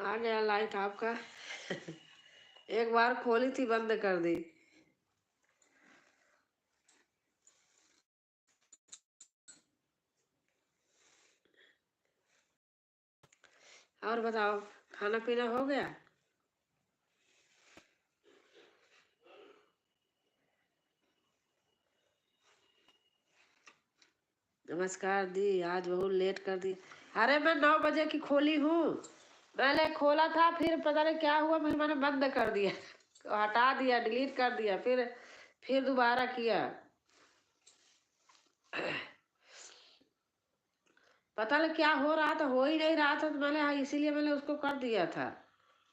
आ गया लाइट आपका। एक बार खोली थी, बंद कर दी। और बताओ, खाना पीना हो गया? नमस्कार दी, आज बहुत लेट कर दी। अरे मैं 9 बजे की खोली हूँ। मैंने खोला था, फिर पता नहीं क्या हुआ, फिर मैंने बंद कर दिया। हटा दिया, डिलीट कर दिया, फिर दोबारा किया। पता नहीं क्या हो रहा था, हो ही नहीं रहा था, तो मैंने इसीलिए मैंने उसको कर दिया था।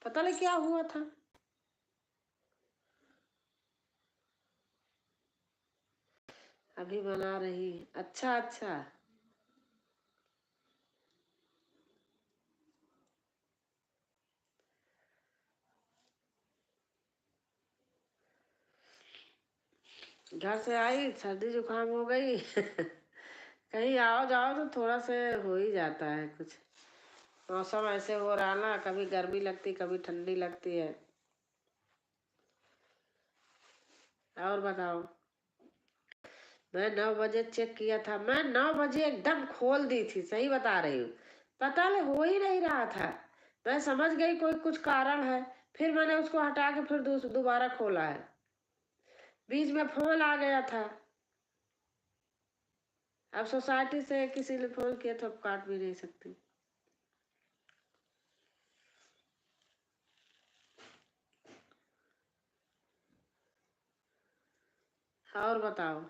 पता नहीं क्या हुआ था। अभी बना रही। अच्छा अच्छा। घर से आई, सर्दी जुकाम हो गई। कहीं आओ जाओ तो थोड़ा से हो ही जाता है कुछ। मौसम ऐसे हो रहा ना, कभी गर्मी लगती, कभी ठंडी लगती है। और बताओ। मैं 9 बजे चेक किया था, मैं 9 बजे एकदम खोल दी थी, सही बता रही हूँ। पता नहीं हो ही नहीं रहा था। मैं समझ गई कोई कुछ कारण है। फिर मैंने उसको हटा के फिर दोबारा खोला है। बीच में फोन आ गया था। अब सोसाइटी से किसी ने फोन किया तो अब काट भी नहीं सकती। और बताओ।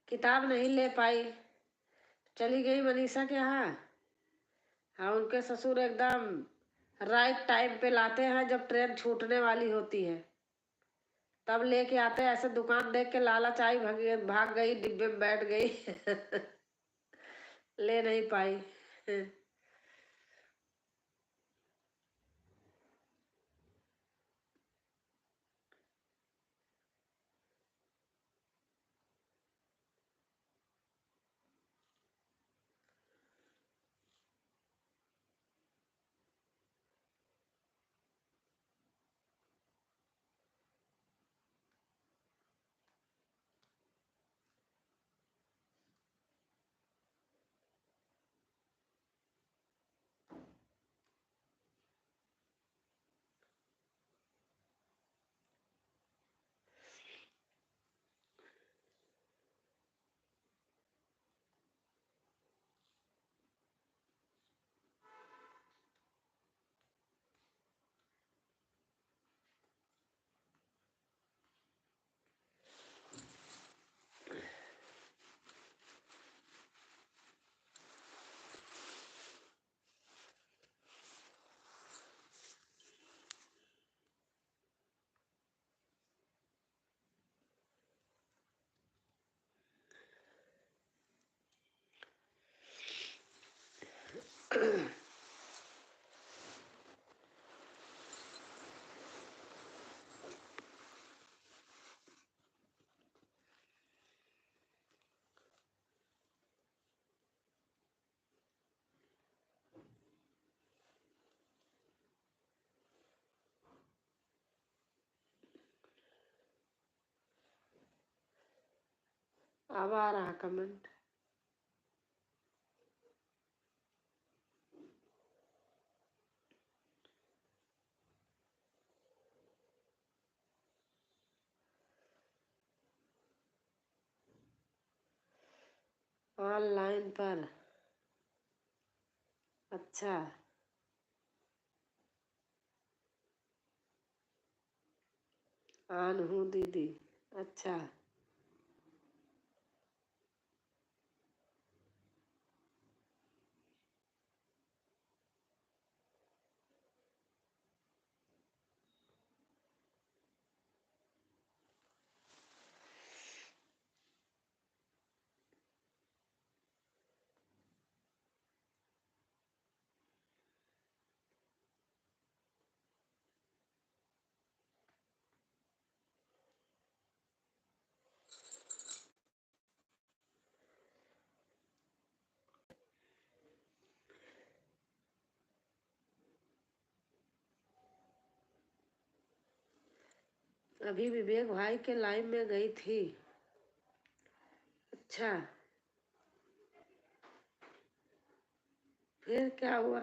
किताब नहीं ले पाई। चली गई मनीषा के यहाँ। हाँ, उनके ससुर एकदम राइट टाइम पे लाते हैं, जब ट्रेन छूटने वाली होती है तब लेके आते हैं। ऐसे दुकान देख के लालच आई, भाग गई, डिब्बे में बैठ गई। ले नहीं पाई। अब आ रहा कमेंट। ऑनलाइन पर। अच्छा। आन हूँ दीदी। अच्छा। अभी विवेक भाई के लाइव में गई थी। अच्छा, फिर क्या हुआ?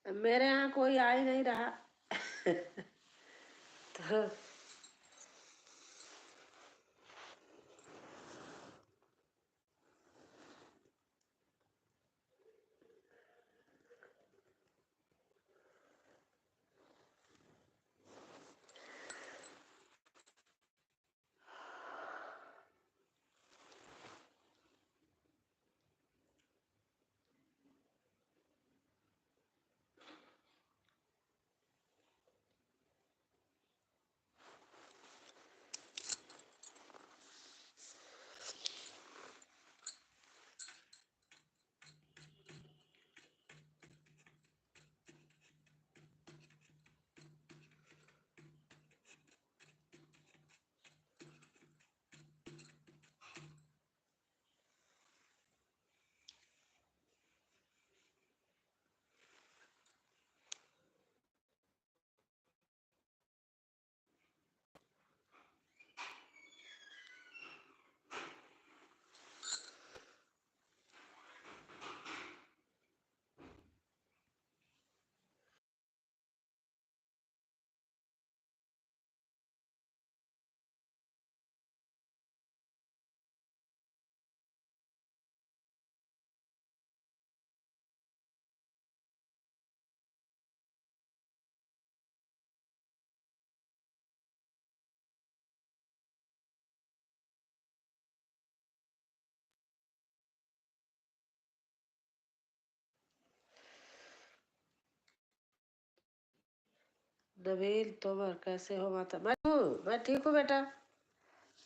मेरे यहाँ कोई आ ही नहीं रहा। तो नबील तोमर, कैसे हो माता? मैं ठीक हूँ बेटा।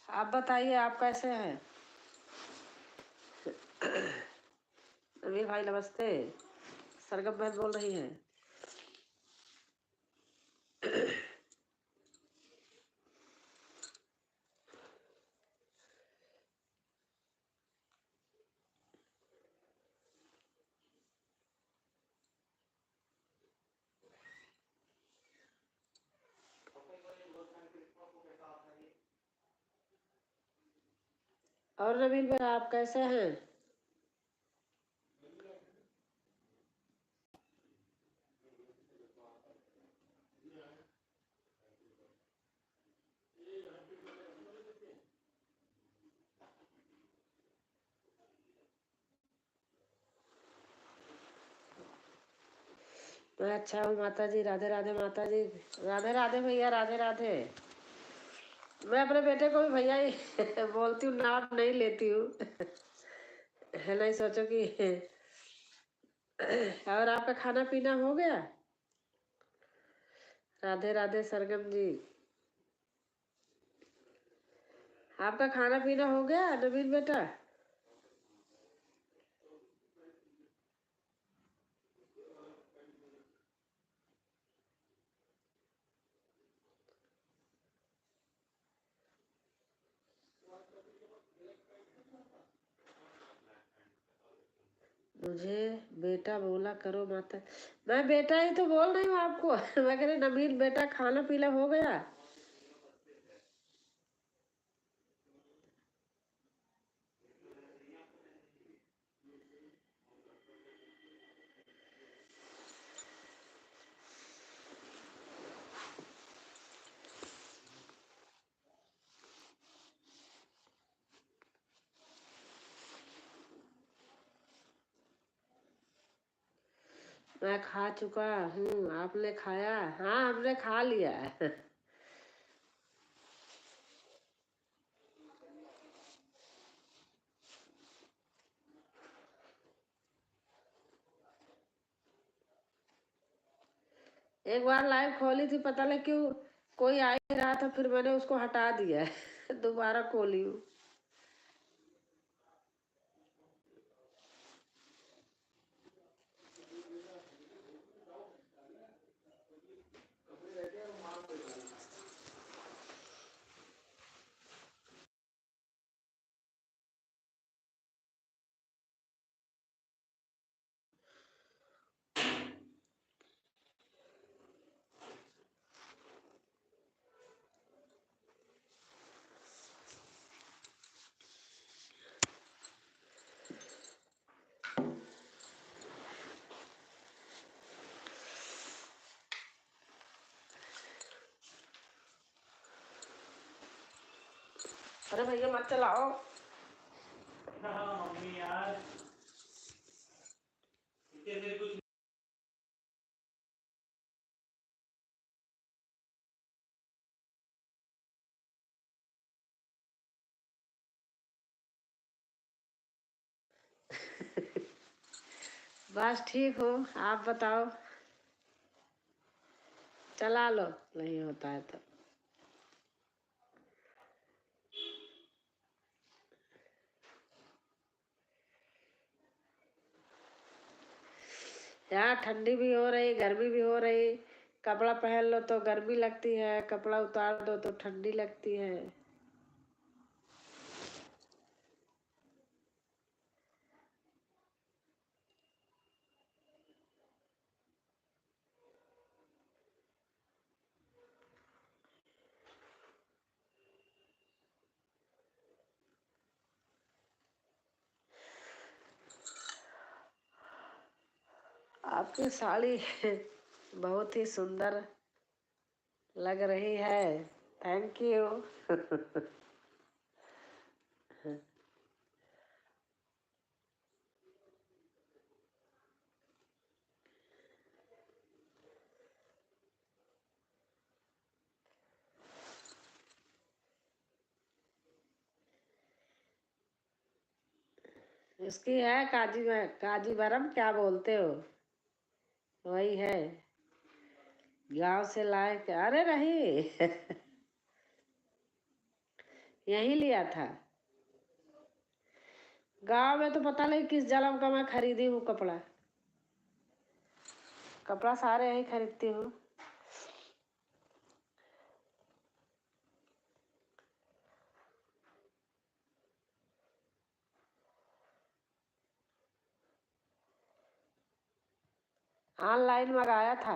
आप बताइए, आप कैसे हैं? नबील भाई नमस्ते। सरगम बहन बोल रही हैं। और नबील भाई आप कैसे हैं? मैं अच्छा हूँ माता जी। राधे राधे माता जी। राधे राधे भैया, राधे राधे। मैं अपने बेटे को भी भैया ही बोलती हूँ, नाम नहीं लेती हूँ। है, नहीं सोचो कि और आपका खाना पीना हो गया? राधे राधे सरगम जी। आपका खाना पीना हो गया नबील बेटा? मुझे बेटा बोला करो माता। मैं बेटा ही तो बोल रही हूँ आपको। मैं कह रही नबील बेटा खाना पीना हो गया? मैं खा चुका हूँ। आपने खाया? हाँ, हमने खा लिया है। एक बार लाइव खोली थी, पता नहीं क्यों कोई आ ही रहा था, फिर मैंने उसको हटा दिया है दोबारा खोली हूँ। अरे भैया मत चलाओ। मम्मी यार कुछ बस ठीक हो, आप बताओ। चला लो, नहीं होता है तो। यहाँ ठंडी भी हो रही, गर्मी भी हो रही। कपड़ा पहन लो तो गर्मी लगती है, कपड़ा उतार दो तो ठंडी लगती है। आपकी साड़ी बहुत ही सुंदर लग रही है। Thank you. इसकी है काजीवरम क्या बोलते हो, वही है। गांव से लाए के, अरे नहीं यही लिया था। गांव में तो पता नहीं किस जन्म का मैं खरीदी हूँ कपड़ा। कपड़ा सारे यही खरीदती हूँ। ऑनलाइन मंगाया था।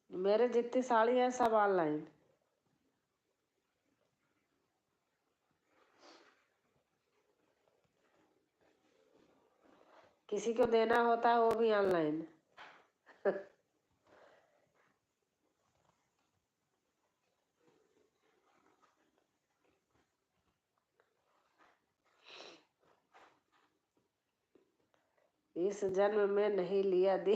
मेरे जितनी साड़ी है सब ऑनलाइन। किसी को देना होता है वो भी ऑनलाइन। इस जन्म में नहीं लिया दी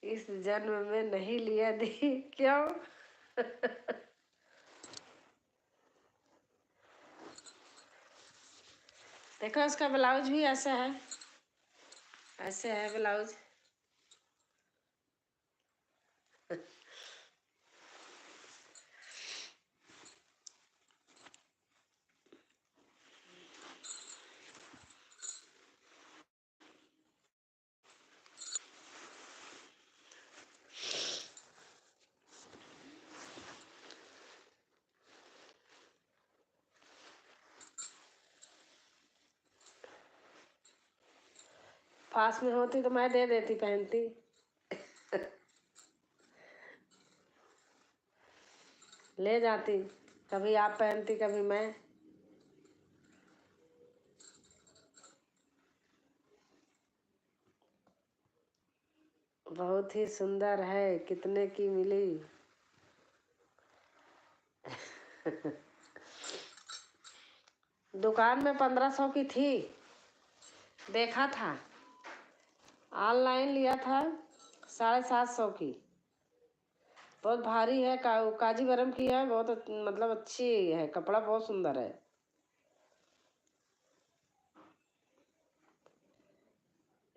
इस जन्म में नहीं लिया दी क्यों? देखो इसका ब्लाउज भी ऐसा है, ऐसे है ब्लाउज। पास में होती तो मैं दे देती, पहनती। ले जाती, कभी आप पहनती कभी मैं। बहुत ही सुंदर है, कितने की मिली? दुकान में 1500 की थी, देखा था। ऑनलाइन लिया था 750 की। बहुत भारी है, काजीवरम की है, बहुत मतलब अच्छी है, कपड़ा बहुत सुंदर है।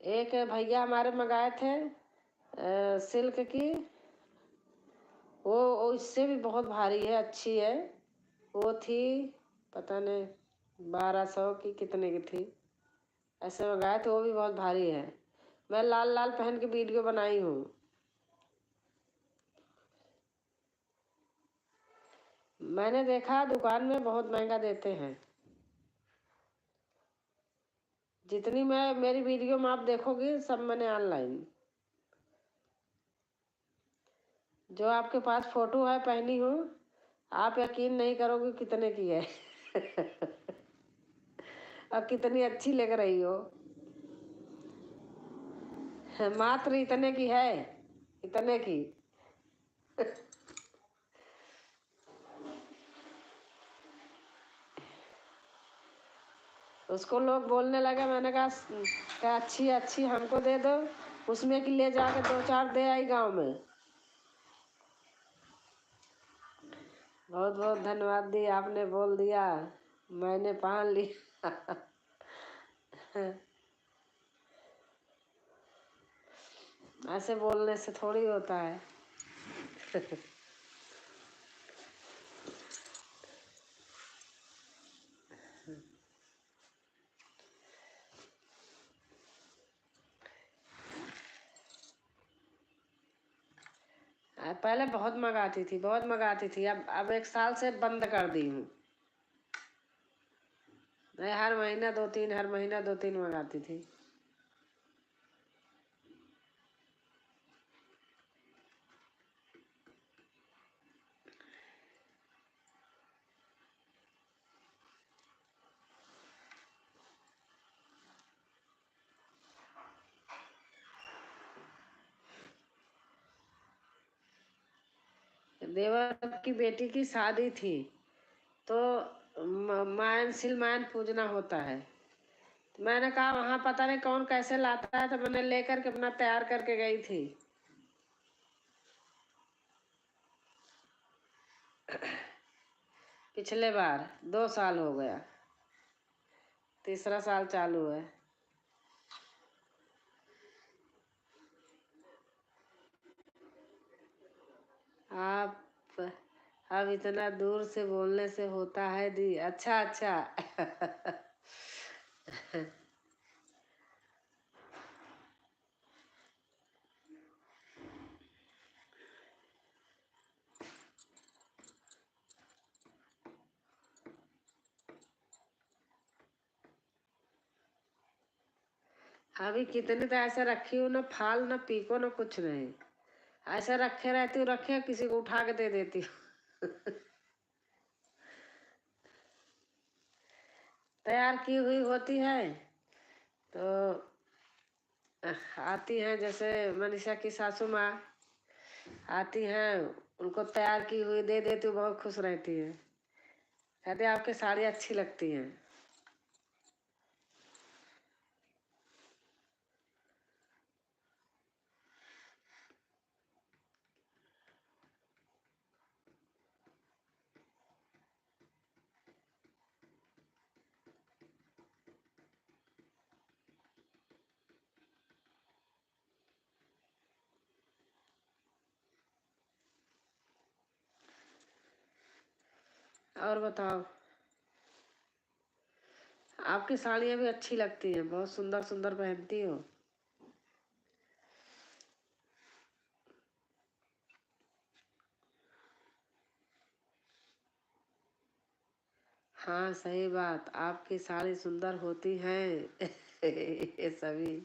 एक भैया हमारे मंगाए थे सिल्क की, वो इससे भी बहुत भारी है, अच्छी है। वो थी पता नहीं 1200 की कितने की थी, ऐसे मंगाए थे, वो भी बहुत भारी है। मैं लाल लाल पहन के वीडियो बनाई हूँ। मैंने देखा दुकान में बहुत महंगा देते हैं। जितनी मैं मेरी वीडियो में आप देखोगी सब मैंने ऑनलाइन, जो आपके पास फोटो है पहनी हूँ, आप यकीन नहीं करोगे कितने की है। और कितनी अच्छी लग रही हो। मात्र इतने की है, इतने की। उसको लोग बोलने लगे, मैंने कहा अच्छी अच्छी हमको दे दो, उसमें कि ले जाके 2-4 दे आई गांव में। बहुत बहुत धन्यवाद दी, आपने बोल दिया, मैंने पहन लिया। ऐसे बोलने से थोड़ी होता है। पहले बहुत मंगाती थी, बहुत मंगाती थी। अब 1 साल से बंद कर दी हूँ। मैं हर महीना 2-3, हर महीना 2-3 मंगाती थी। देवर की बेटी की शादी थी, तो मायन पूजना होता है। तो मैंने कहा वहाँ पता नहीं कौन कैसे लाता है, तो मैंने लेकर के अपना तैयार करके गई थी। पिछले बार 2 साल हो गया, तीसरा साल चालू है। आप अब इतना दूर से बोलने से होता है दी? अच्छा अच्छा। अभी कितनी तो ऐसे रखी हूँ, ना फाल ना पीको ना कुछ नहीं, ऐसे रखे रहती हूँ, रखे किसी को उठा के दे देती हूँ। तैयार की हुई होती है तो आती हैं, जैसे मनीषा की सासू माँ आती हैं, उनको तैयार की हुई दे देती हूँ, बहुत खुश रहती है, कहते आपकी साड़ी अच्छी लगती है। और बताओ, आपकी साड़ियाँ भी अच्छी लगती हैं, बहुत सुंदर सुंदर पहनती हो। हाँ सही बात, आपकी साड़ी सुंदर होती है। ये सभी।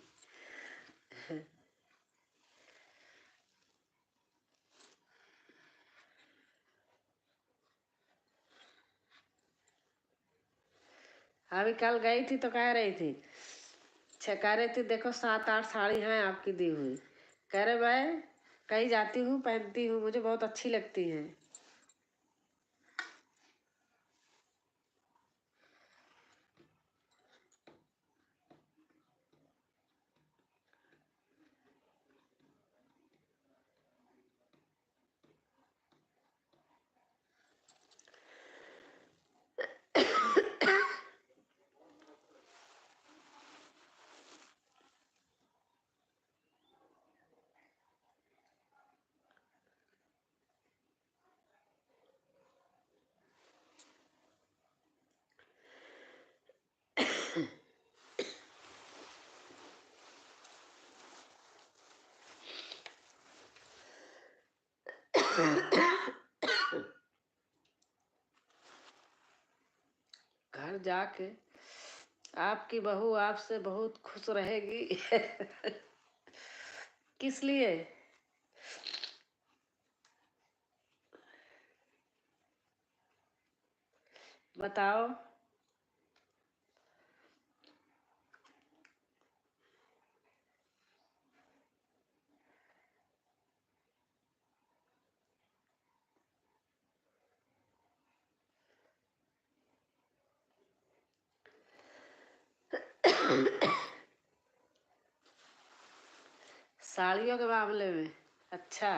अभी कल गई थी तो कह रही थी, कह रही थी देखो 7-8 साड़ी हैं आपकी दी हुई। कह रहे मैं कहीं जाती हूँ पहनती हूँ, मुझे बहुत अच्छी लगती हैं। घर जाके आपकी बहू आपसे बहुत खुश रहेगी। किस लिए? बताओ। साड़ियों के मामले में? अच्छा।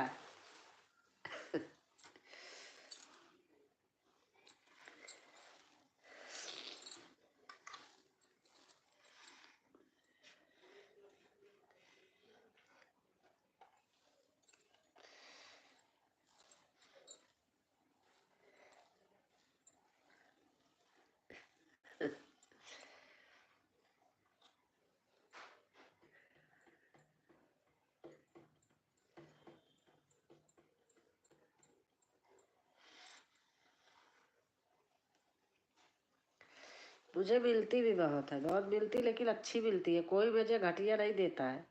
मुझे मिलती भी बहुत है, बहुत मिलती, लेकिन अच्छी मिलती है। कोई मुझे घटिया नहीं देता है।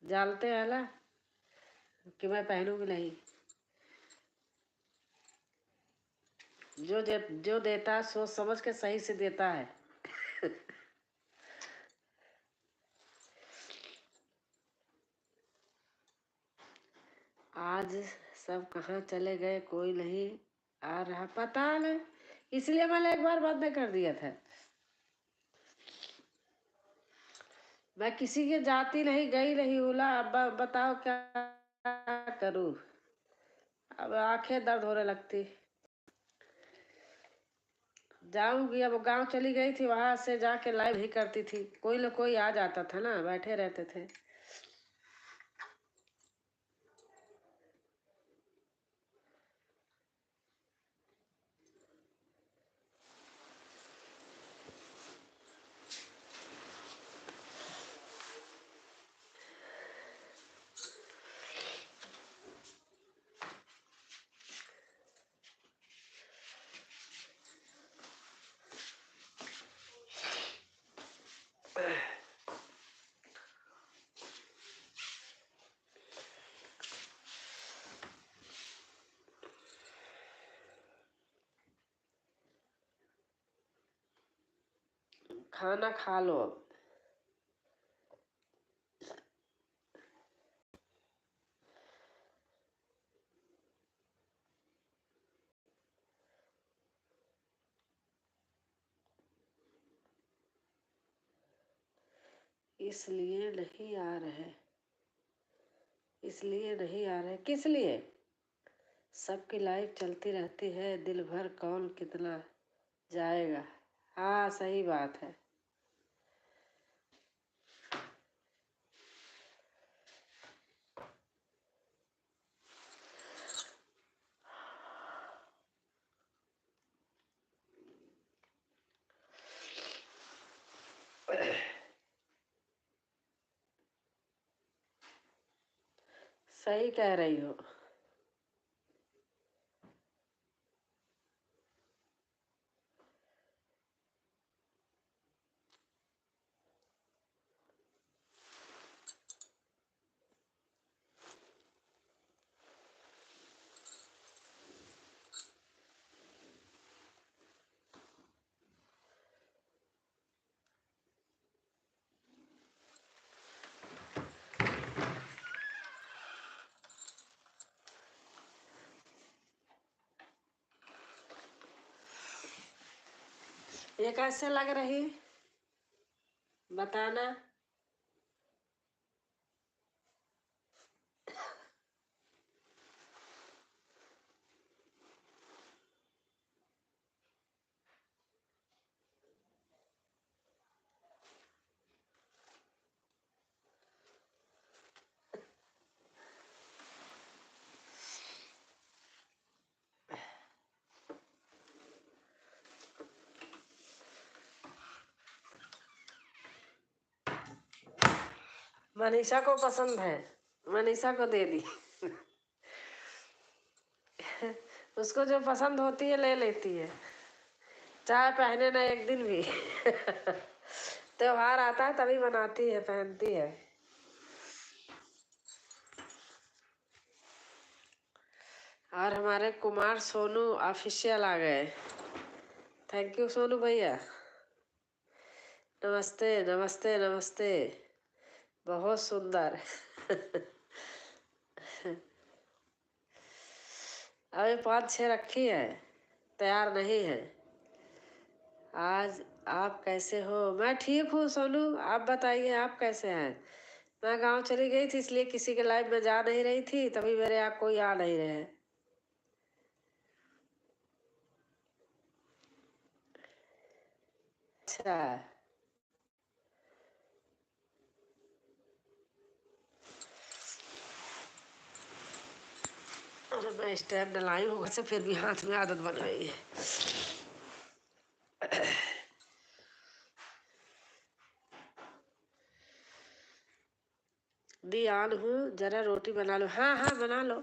जानते हैं ना कि मैं पहनूंगी नहीं। जो देता है सोच समझ के सही से देता है। आज सब कहाँ चले गए, कोई नहीं आ रहा, पता नहीं। इसलिए मैंने एक बार बंद कर दिया था। मैं किसी के जाती नहीं, गई नहीं उला। अब बताओ क्या करूं। अब आंखें दर्द होने लगती। जाऊंगी, अब गांव चली गई थी, वहां से जाके लाइव ही करती थी। कोई न कोई आ जाता था ना, बैठे रहते थे। खाना खा लो अब। इसलिए नहीं आ रहे, इसलिए नहीं आ रहे, किस लिए? सबकी लाइफ चलती रहती है, दिल भर कौन कितना जाएगा। हाँ सही बात है। सही कह रही हो। ये कैसे लग रही, बताना। मनीषा को पसंद है, मनीषा को दे दी। उसको जो पसंद होती है ले लेती है। चाहे पहने ना एक दिन भी। त्योहार आता है तभी बनाती है, पहनती है। और हमारे कुमार सोनू ऑफिशियल आ गए। थैंक यू सोनू भैया। नमस्ते नमस्ते नमस्ते। बहुत सुंदर। अभी 5-6 रखी है, तैयार नहीं है। आज आप कैसे हो? मैं ठीक हूँ सोनू, आप बताइए आप कैसे हैं? मैं गांव चली गई थी इसलिए किसी के लाइव में जा नहीं रही थी, तभी मेरे यहाँ कोई आ नहीं रहे। अच्छा। अरे मैं स्टैंड लाई हूँ से फिर भी हाथ में आदत बन गई है। दी आन हूँ, जरा रोटी बना लो। हाँ हाँ बना लो।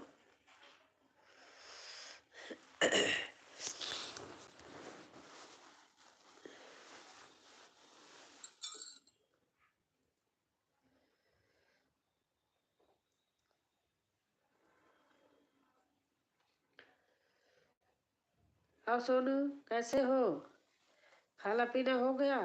अब सोनू कैसे हो? खाना पीना हो गया?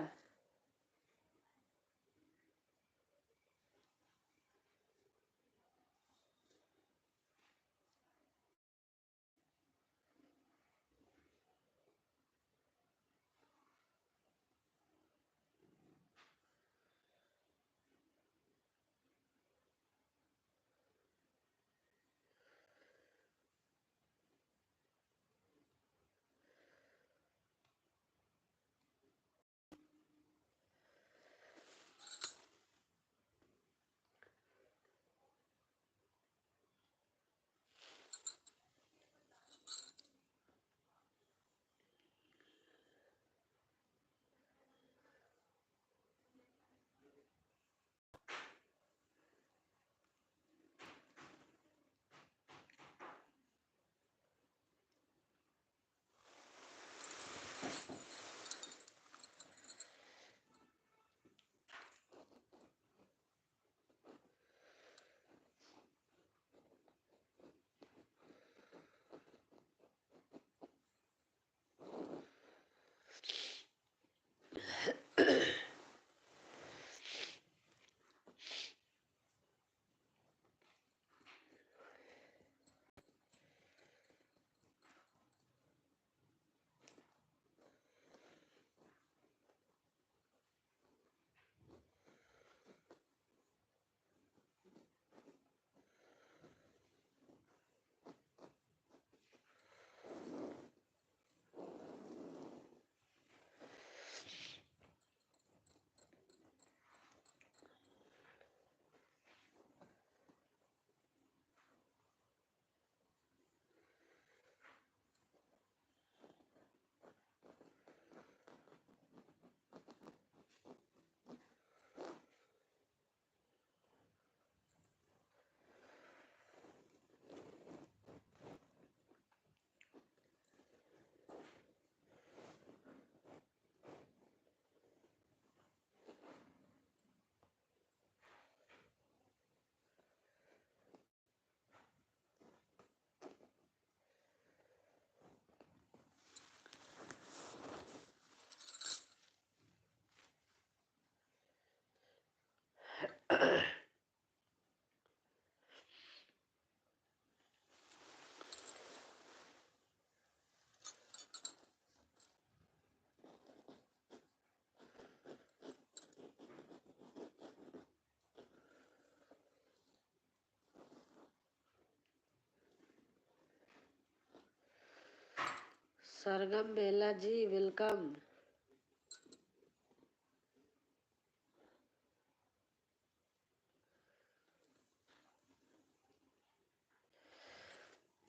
सरगम बेला जी वेलकम।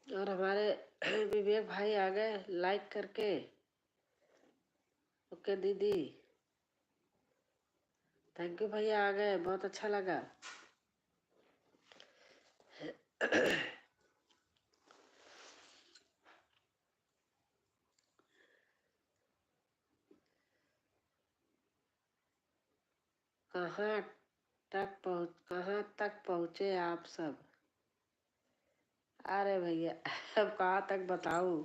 और हमारे विवेक भाई आ गए लाइक करके। ओके दीदी, थैंक यू भैया, आ गए, बहुत अच्छा लगा। कहाँ तक पहुँचे आप सब? अरे भैया अब कहाँ तक बताऊं?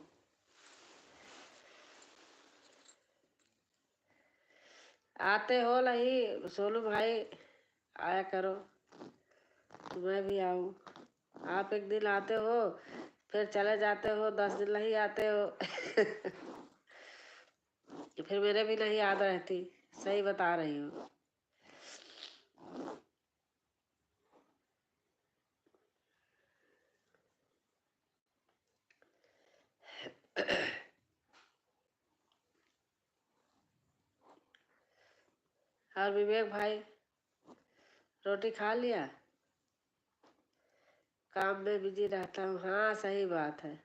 आते हो नहीं सोनू भाई, आया करो, मैं भी आऊं। आप एक दिन आते हो फिर चले जाते हो, 10 दिन नहीं आते हो फिर मेरे भी नहीं याद रहती। सही बता रही हूँ। और विवेक भाई, रोटी खा लिया? काम में बिजी रहता हूँ। हाँ सही बात है।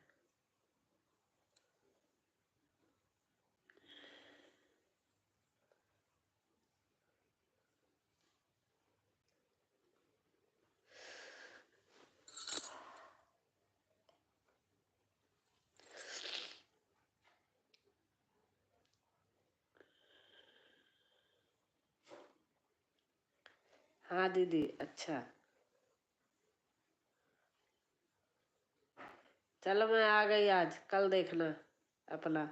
हाँ दीदी, अच्छा चलो मैं आ गई आज, कल देखना अपना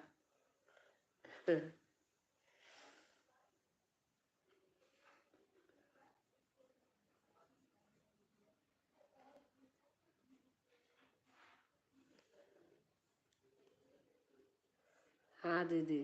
हाँ दीदी।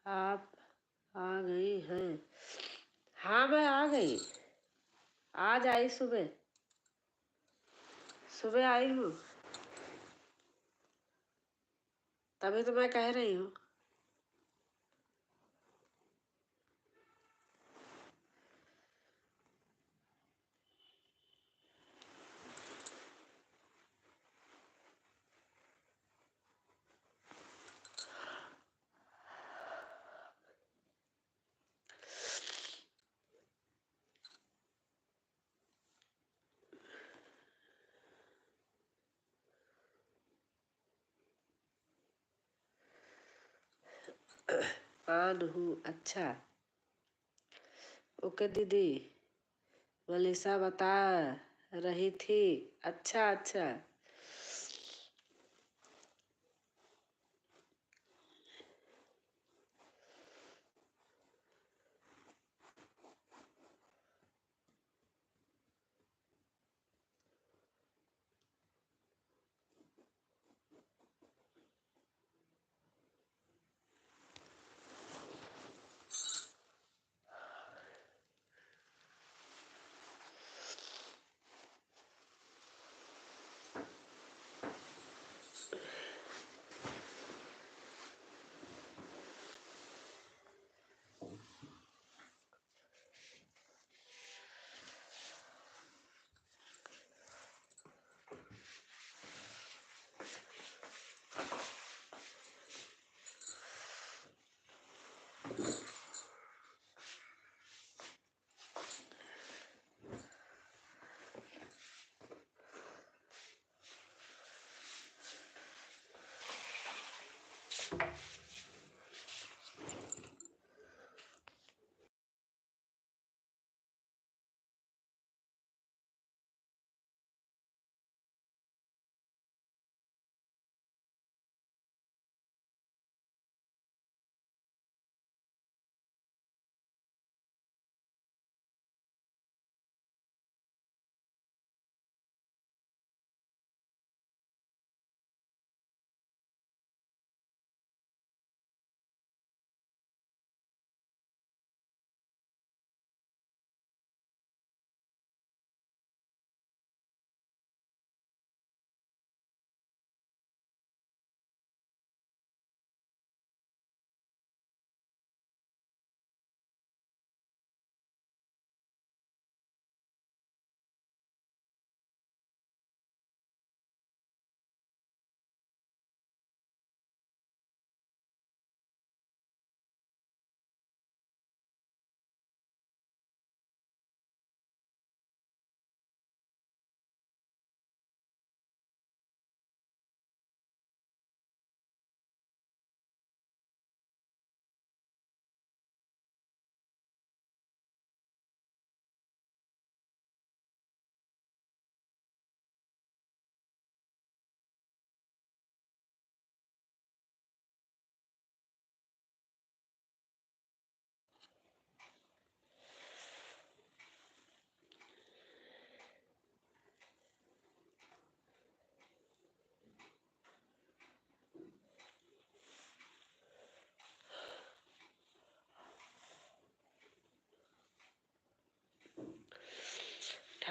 आप आ गई हैं? हाँ मैं आ गई, आज आई सुबह, सुबह आई हूँ, तभी तो मैं कह रही हूँ। आन हूँ, अच्छा ओके दीदी, मनीषा बता रही थी। अच्छा अच्छा।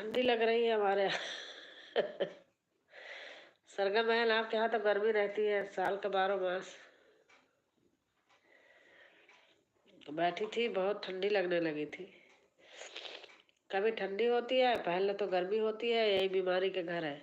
ठंडी लग रही है हमारे सरगम बहन, आपके यहाँ तो गर्मी रहती है साल का 12 मास। तो बैठी थी, बहुत ठंडी लगने लगी थी। कभी ठंडी होती है, पहले तो गर्मी होती है, यही बीमारी के घर है।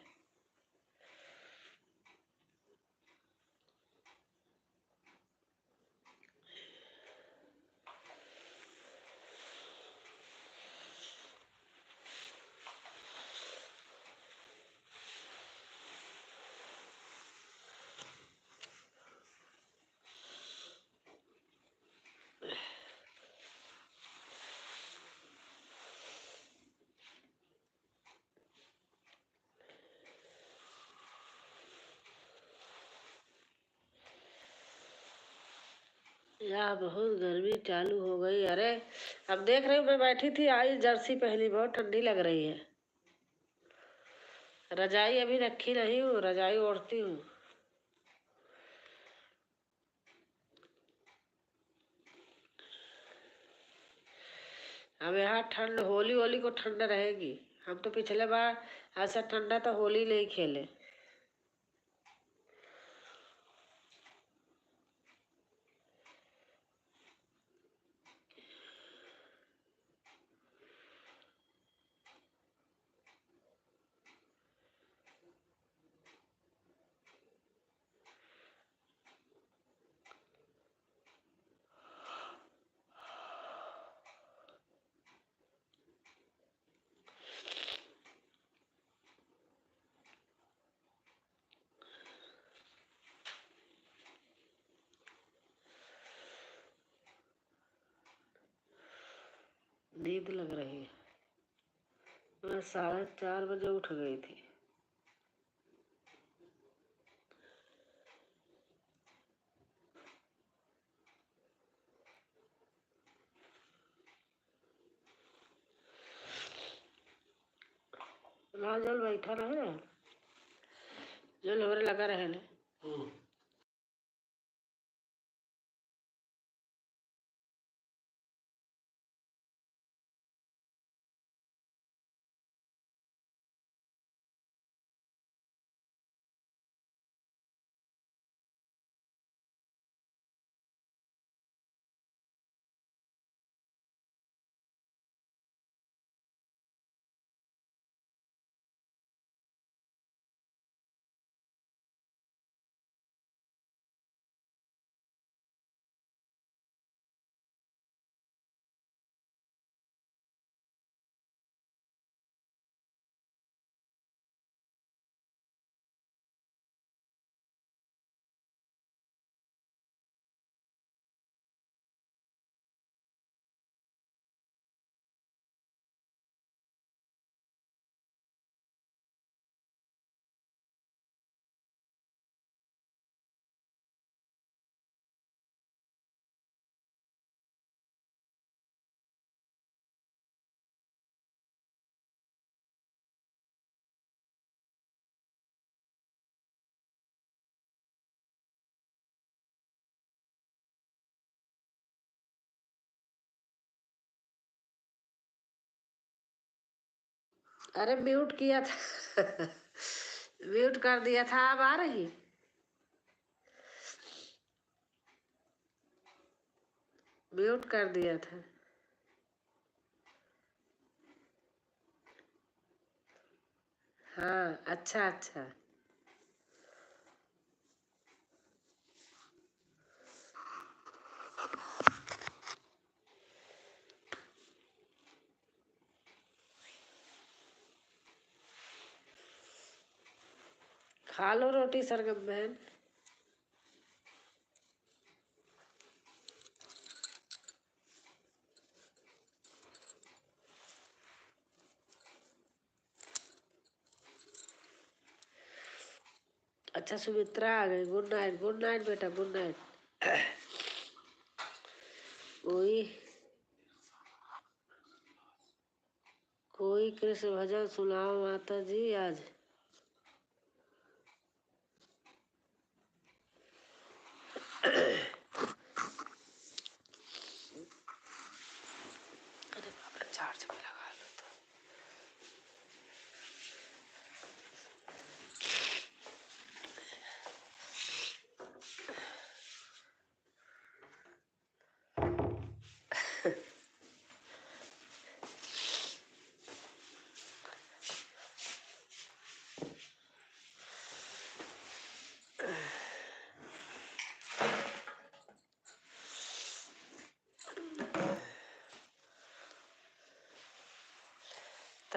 यहाँ बहुत गर्मी चालू हो गई। अरे अब देख रही हूँ, मैं बैठी थी, आई जर्सी पहनी, बहुत ठंडी लग रही है। रजाई अभी रखी नहीं हूँ, रजाई ओढ़ती हूँ। अब यहाँ ठंड, होली होली को ठंड रहेगी। हम तो पिछले बार ऐसा ठंडा तो होली नहीं खेले। नींद लग रही है। मैं 4:30 बजे उठ गई थी। जल बैठा रहे, जल हमरे लगा रहे ले। अरे म्यूट किया था म्यूट कर दिया था। अब आ रही? म्यूट कर दिया था। हाँ, अच्छा अच्छा। खा लो रोटी सरगम बहन। अच्छा, सुमित्रा आ गई। गुड नाइट, गुड नाइट बेटा, गुड नाइट। कोई कोई कृष्ण भजन सुनाओ माता जी आज। अरे बाबा, चार्ज में लगा लो तो।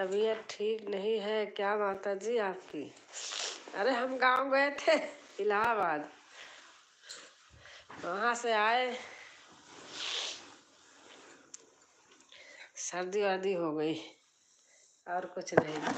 तबीयत ठीक नहीं है क्या माता जी आपकी? अरे हम गांव गए थे इलाहाबाद, वहां से आए, सर्दी वर्दी हो गई और कुछ नहीं।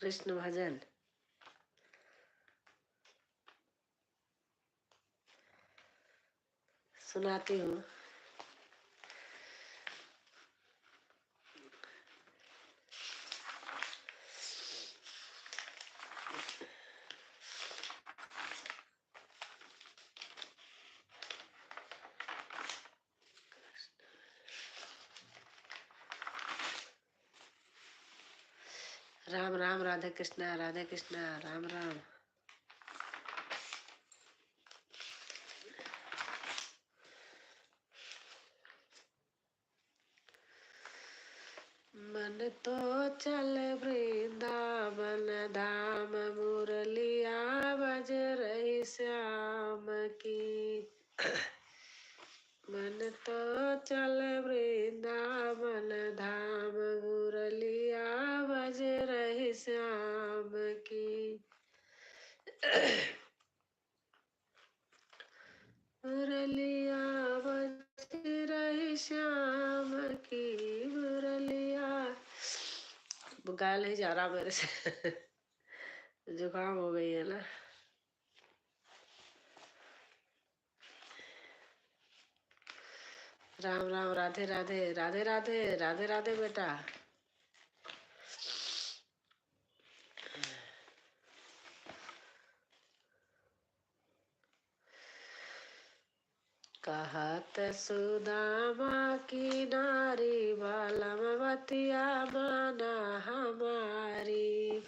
कृष्ण भजन सुनाती हूँ। राम राम, राधे कृष्णा राम राम। मन तो चल वृंदावन धाम, मुरलिया बज रही श्याम की। मन तो चल वृंदावन धाम, मुरलिया बज रही श्याम की। मुरलिया बज रही श्याम की, मुरलिया। गाया नहीं जा रहा मेरे से जुकाम हो गई है ना। राम राम, राधे राधे, राधे राधे, राधे राधे बेटा। कहत सुदामा की नारी, बालमवतिया माना हमारी।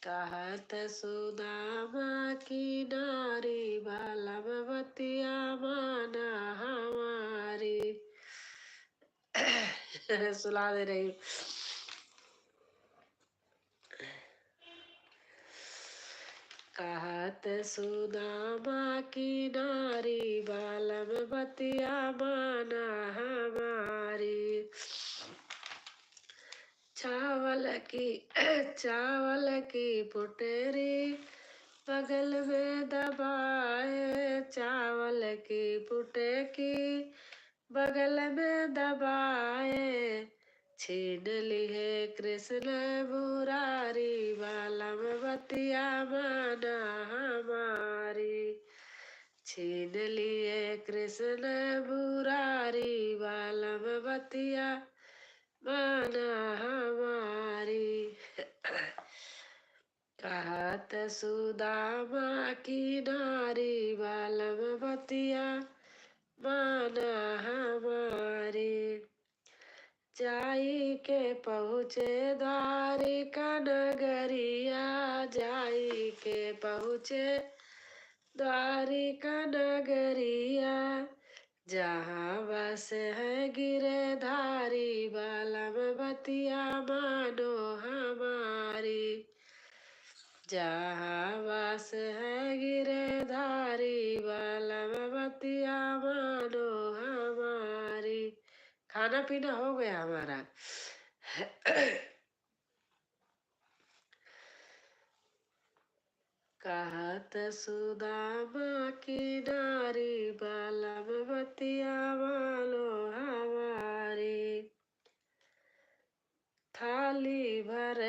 कहत सुदामा की नारी, बालमवतिया माना हमारी। सुला दे रही हूँ। कहत सुदामा की नारी, बालमवतिया माना हमारी। चावल की पुटेरी बगल में दबाए, चावल की पुटे की बगल में दबाए। छीन ली है कृष्ण मुरारी, बालमवतिया माना हमारी। छीन लिए कृष्ण मुरारी, बालमवतिया माना हमारी। कहत सुदामा की नारी, बालमवतिया माना हमारी। जाई के पहुँचे द्वारिका नगरिया, जाई के पहुँचे द्वारिका नगरिया। जहाँ बस है गिरधारी, बालमवतिया मानो हमारी। जहाँ बस है गिरधारी, बालमवतिया मानो हमारी। खाना पीना हो गया हमारा। कहत सुदामा की नारी, बालमवतिया मानो हमारी। थाली भर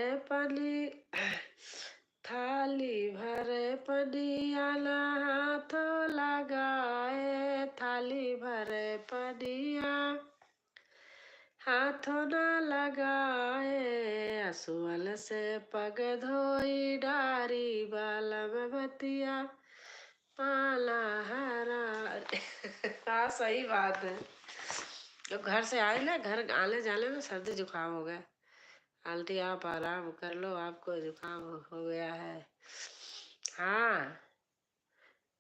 पनिया ना हाथों लगाए, थाली भर पनिया हाथों न लगाए। असुअल से पग धोई डारी, बालमवतिया माला हरा। हाँ सही बात है, तो घर से आए ना, घर आने जाने में सर्दी जुकाम हो गया। आंटी आप आराम कर लो, आपको जुकाम हो गया है। हाँ,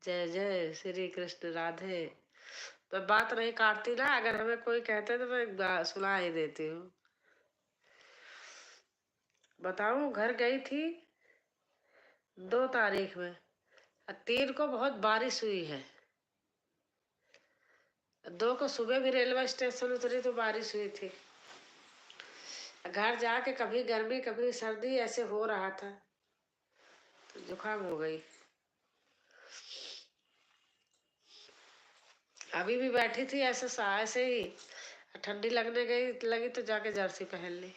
जय जय श्री कृष्ण राधे। मैं बात नहीं काटती ना, अगर हमें कोई कहते तो मैं सुना ही देती हूँ। बताऊं, घर गई थी 2 तारीख में, 3 को बहुत बारिश हुई है। 2 को सुबह भी रेलवे स्टेशन उतरी तो बारिश हुई थी। घर जाके कभी गर्मी कभी सर्दी ऐसे हो रहा था, तो जुकाम हो गई। अभी भी बैठी थी ऐसे ऐसे ही, ठंडी लगने गई लगी तो जाके जर्सी पहन ली।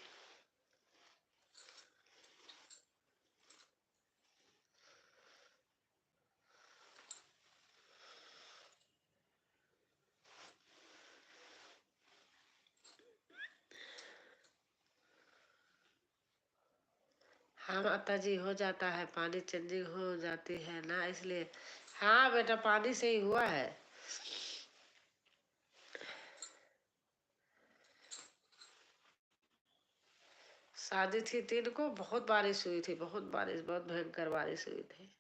हाँ माता जी, हो जाता है, पानी चेंजिंग हो जाती है ना, इसलिए। हाँ बेटा, पानी से ही हुआ है। शादी थी 3 को, बहुत बारिश हुई थी, बहुत बारिश, बहुत भयंकर बारिश हुई थी।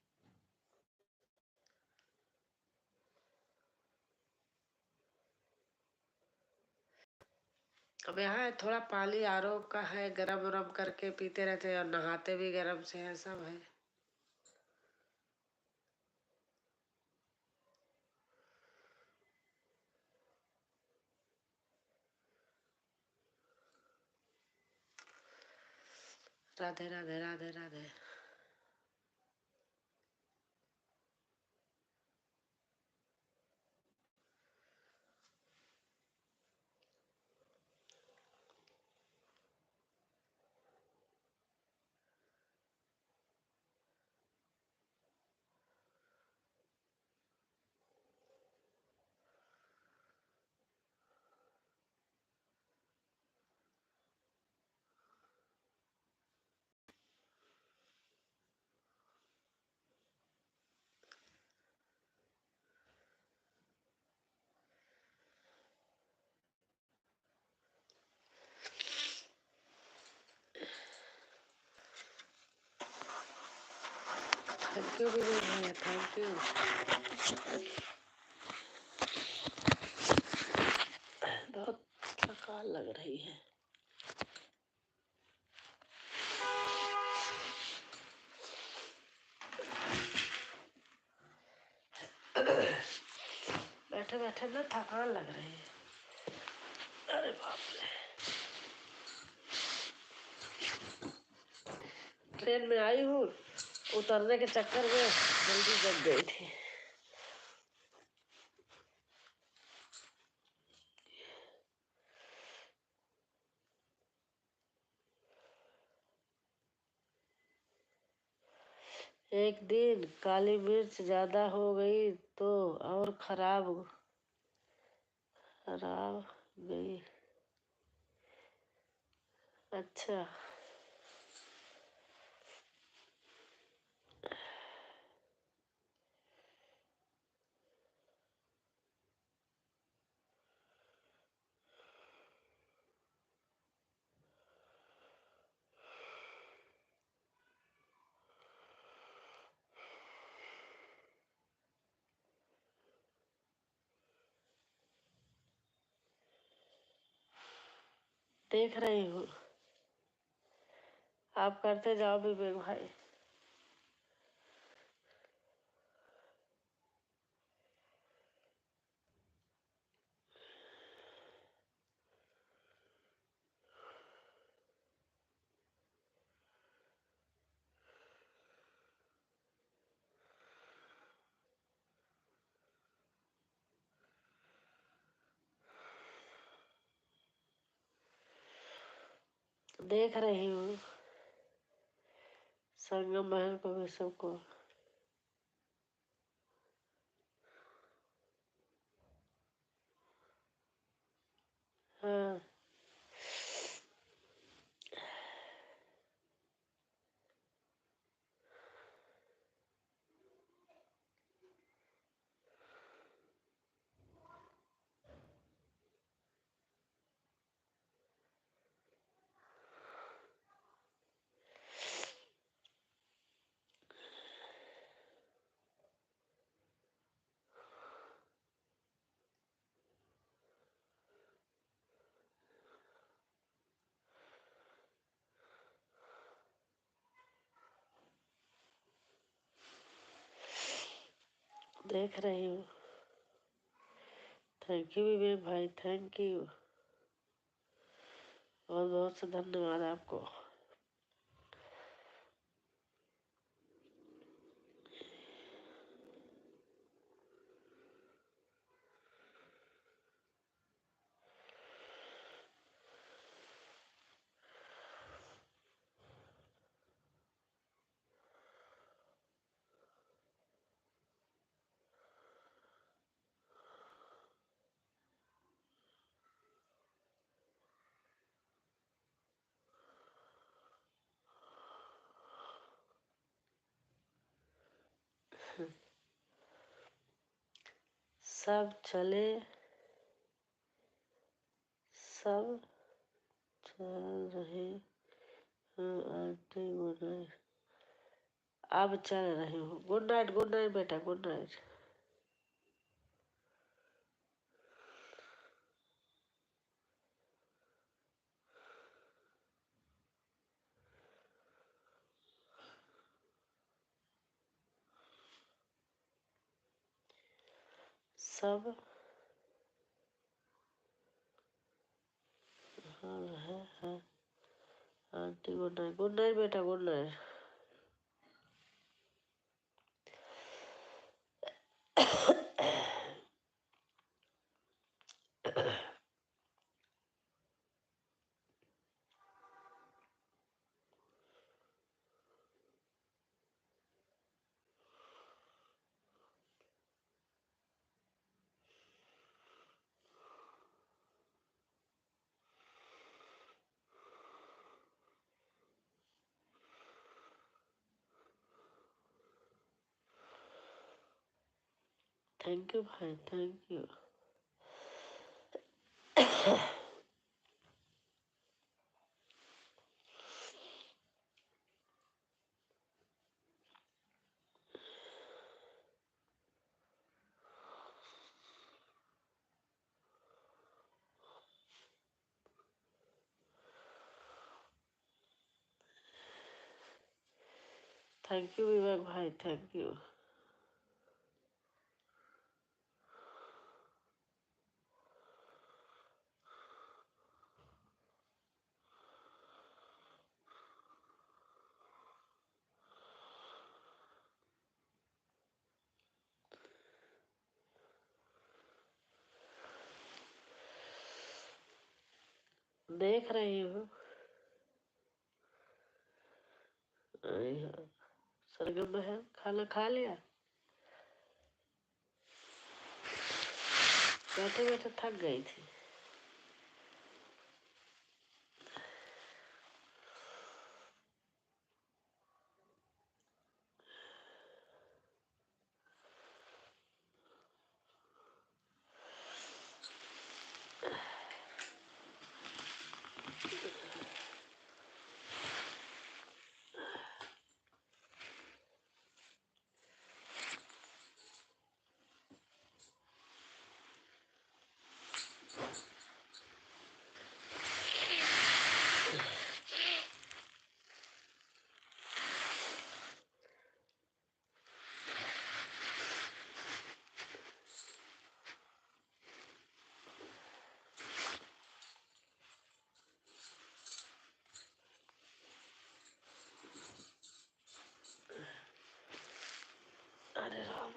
अब यहाँ थोड़ा पानी आरओ का है, गरम वरम करके पीते रहते हैं और नहाते भी गरम से है, सब है। राधे राधे राधे राधे। थैंक यू विजय भैया, थैंक यू। बहुत थकान लग रही है। बैठे बैठे ना थकान लग रही है। अरे बाप रे। ट्रेन में आई हूँ, उतरने के चक्कर में जल्दी जग गई थी। एक दिन काली मिर्च ज्यादा हो गई तो और खराब खराब गई। अच्छा, देख रही हूँ, आप करते जाओ विवेक भाई। देख रही हूँ संगम बहन को भी, सबको। हाँ, देख रही हूँ। थैंक यू विवेक भाई, थैंक यू, बहुत बहुत से धन्यवाद आपको। सब चल रहे हैं आंटी, गुड नाइट। अब चल रही हूँ। गुड नाइट, गुड नाइट बेटा, गुड नाइट। सब है aunty, good night, good night बेटा, गुड नाइट। थैंक यू भाई, थैंक यू। थैंक यू विवेक भाई, थैंक यू। देख रही हूँ। सरगम है, खाना खा लिया? बैठे बैठे थक गई थी। अरे राम,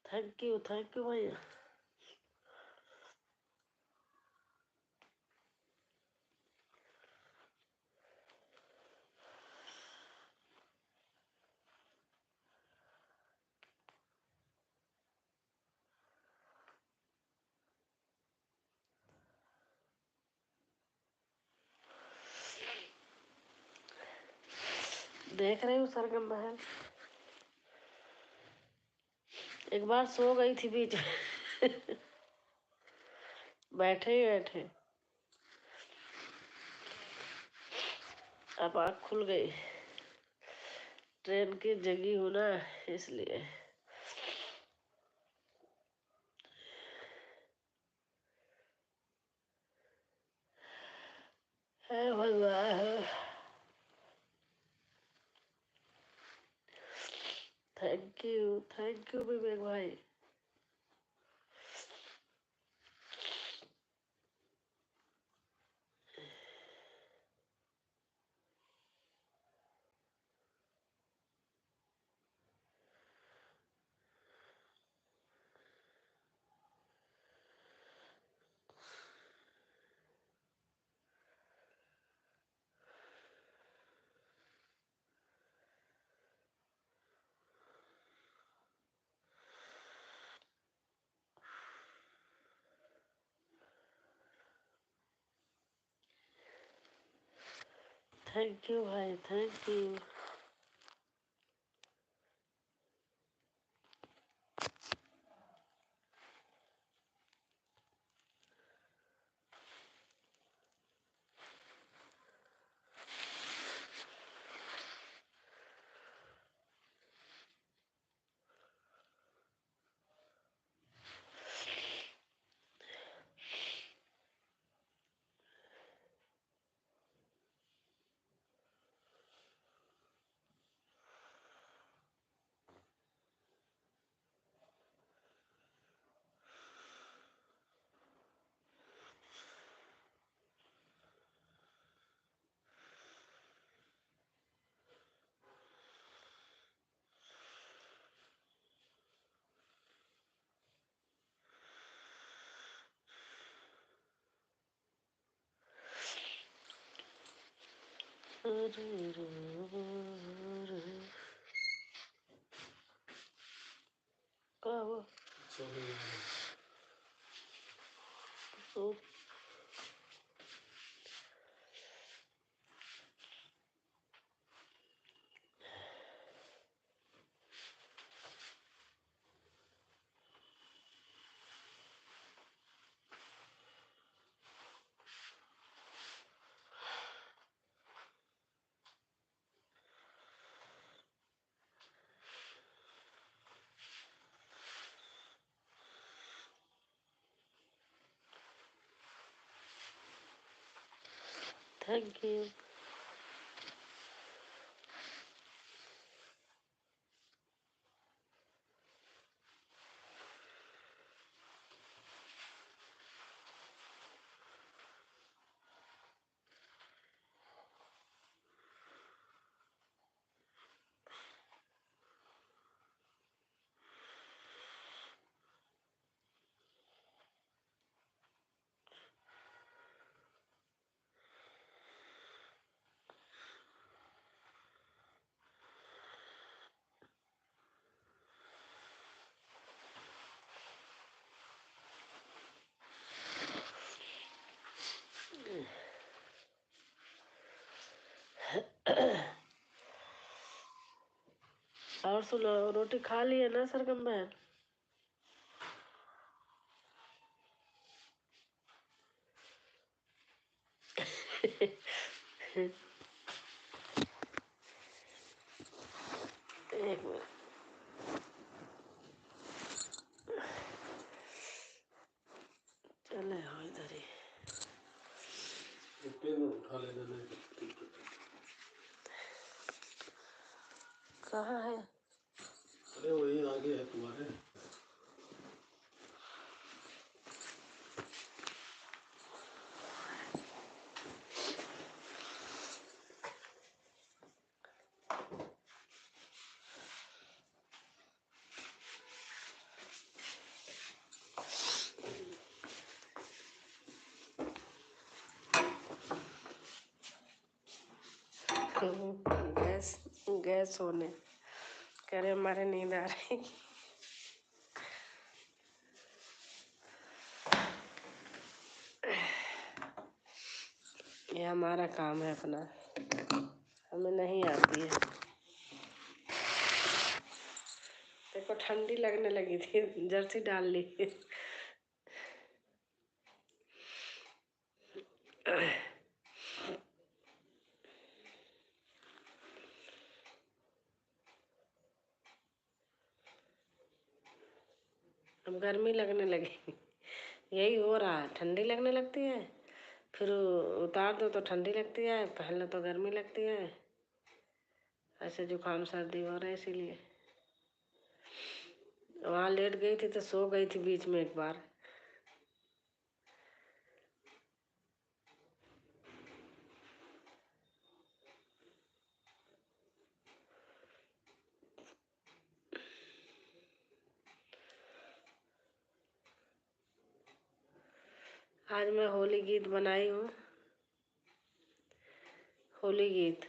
थैंक यू भैया। देख रही हूँ सरगम बहन। एक बार सो गई थी बीच में। बैठे ही बैठे अब आँख खुल गई। ट्रेन की जगी हूँ ना, इसलिए। थैंक यू विवेक भाई। थैंक यू भाई, थैंक यू। क्या हुआ? Thank you. और सुनो, रोटी खा लिए ना सरगम बहन? एक मिनट, चले आओ इधर ही। उठा लेना। कहाँ है? अरे वही आगे है तुम्हारे। गैस गैस होने कह रहे हमारे नींद आ रही। ये हमारा काम है अपना, हमें नहीं आती है। देखो ठंडी लगने लगी थी, जर्सी डाल ली। अब गर्मी लगने लगी। यही हो रहा है, ठंडी लगने लगती है फिर उतार दो तो ठंडी लगती है, पहन लो तो गर्मी लगती है। ऐसे जुकाम सर्दी हो रहा है इसीलिए। वहाँ लेट गई थी तो सो गई थी बीच में एक बार। आज मैं होली गीत बनाई हूँ। होली गीत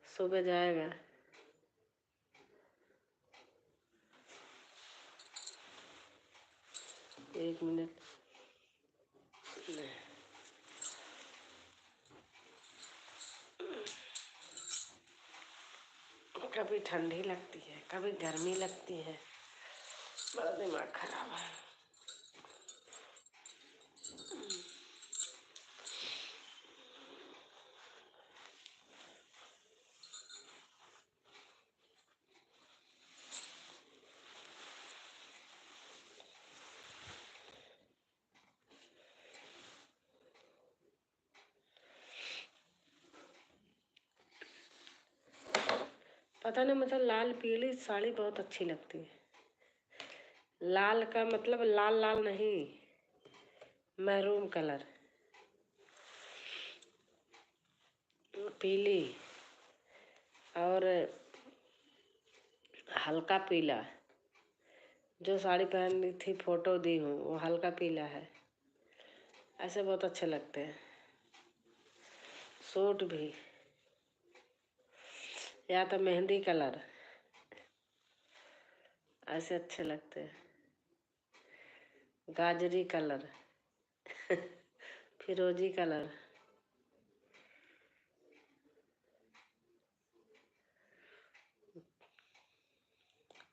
सुबह जाएगा। एक मिनट। कभी ठंडी लगती है, कभी गर्मी लगती है, बड़ा दिमाग खराब है। पता नहीं, मुझे लाल पीली साड़ी बहुत अच्छी लगती है। लाल का मतलब लाल लाल नहीं, मैरून कलर, पीली और हल्का पीला। जो साड़ी पहनी थी फोटो दी हूँ वो हल्का पीला है। ऐसे बहुत अच्छे लगते हैं। सूट भी, या तो मेहंदी कलर, ऐसे अच्छे लगते हैं। गाजरी कलर फिरोजी कलर।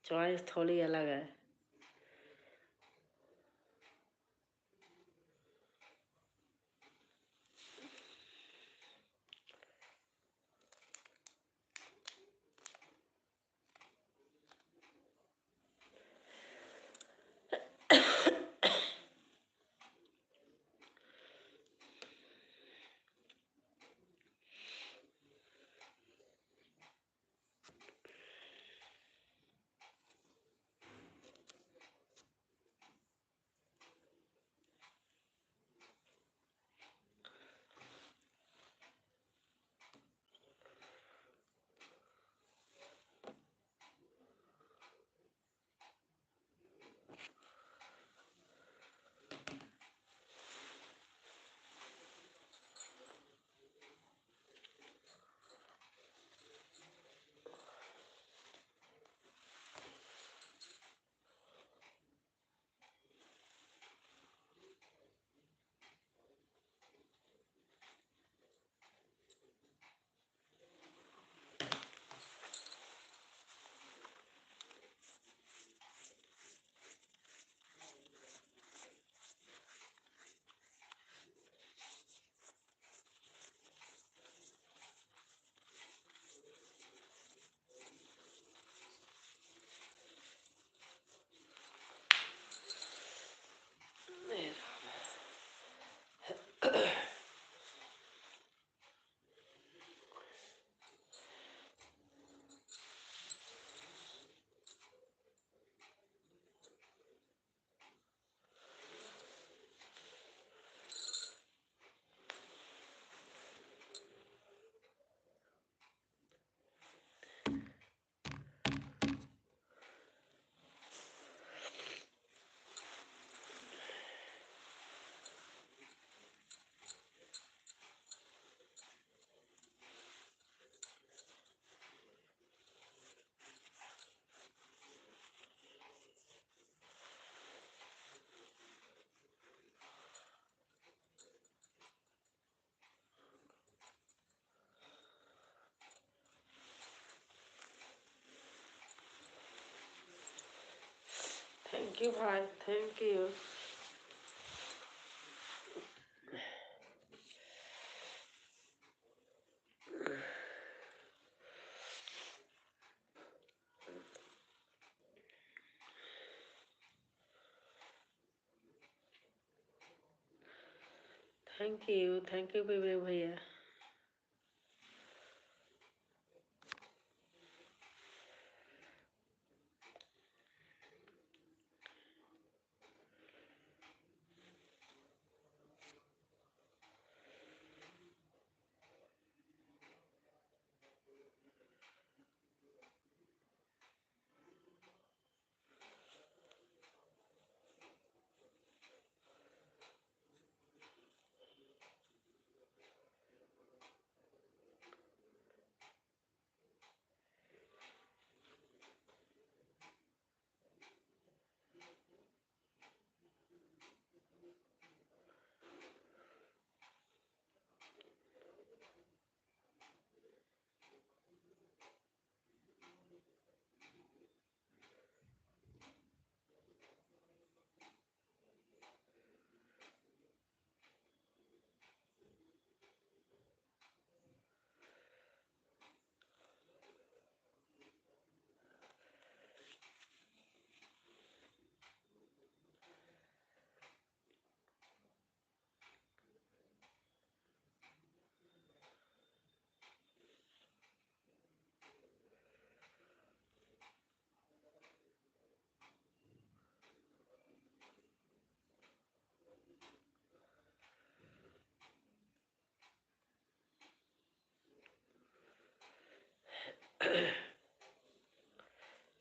चॉइस थोड़ी अलग है। थैंक यू भाई, थैंक यू। थैंक यू विवेक भैया।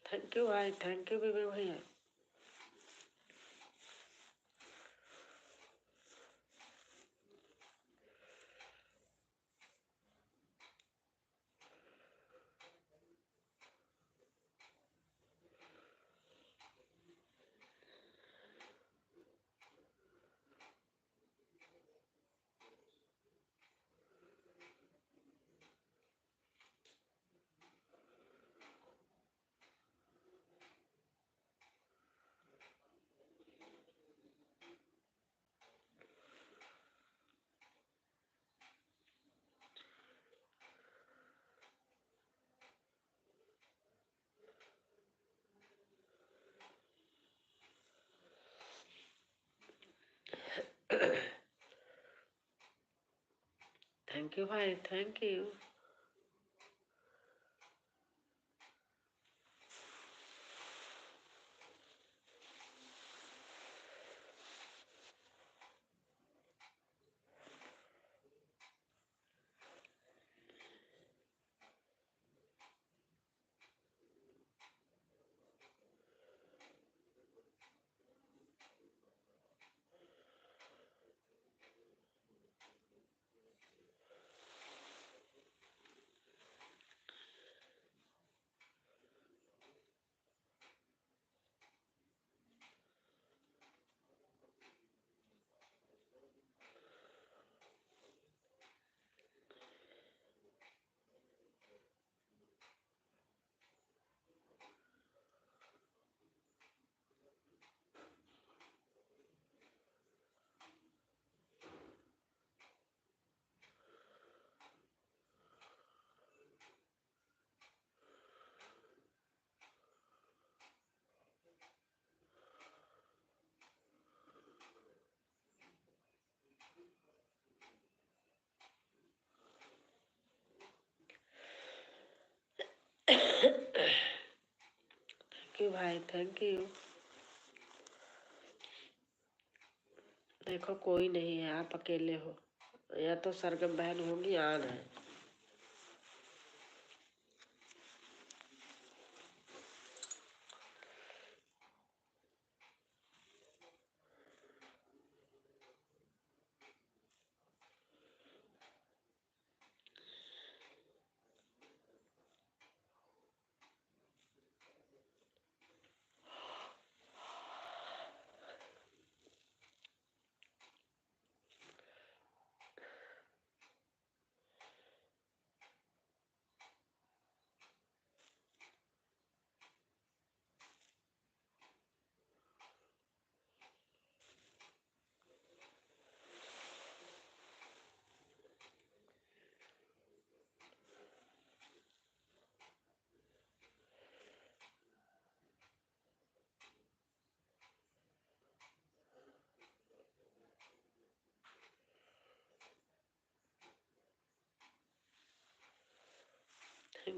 थैंक यू भाई, थैंक यू विवेक भैया। थैंक यू भाई, थैंक यू। थैंक यू भाई, थैंक यू। देखो कोई नहीं है, आप अकेले हो, या तो सरगम बहन होंगी, आन है।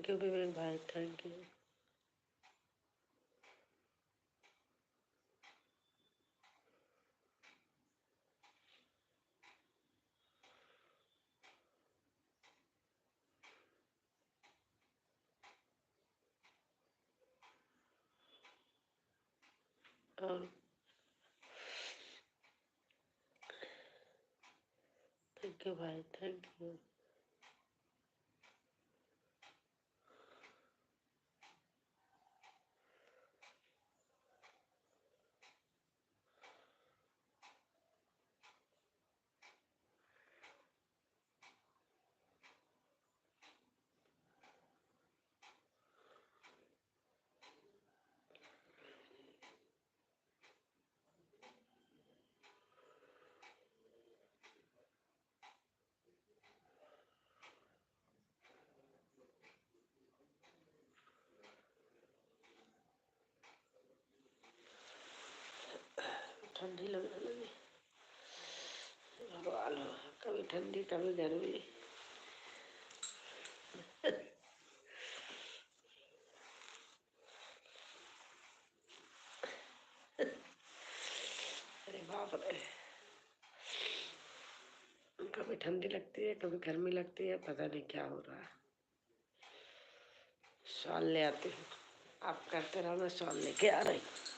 थैंक यू विवेक भाई, थैंक यू। और थैंक यू भाई, थैंक यू। ठंडी लगने लगी, भगवा लो, कभी ठंडी कभी गर्मी। अरे बाप रे, कभी ठंडी लगती है कभी गर्मी लगती है, पता नहीं क्या हो रहा है। शॉल ले आती हूँ, आप करते रहो, मैं शॉल लेके आ रही हूँ।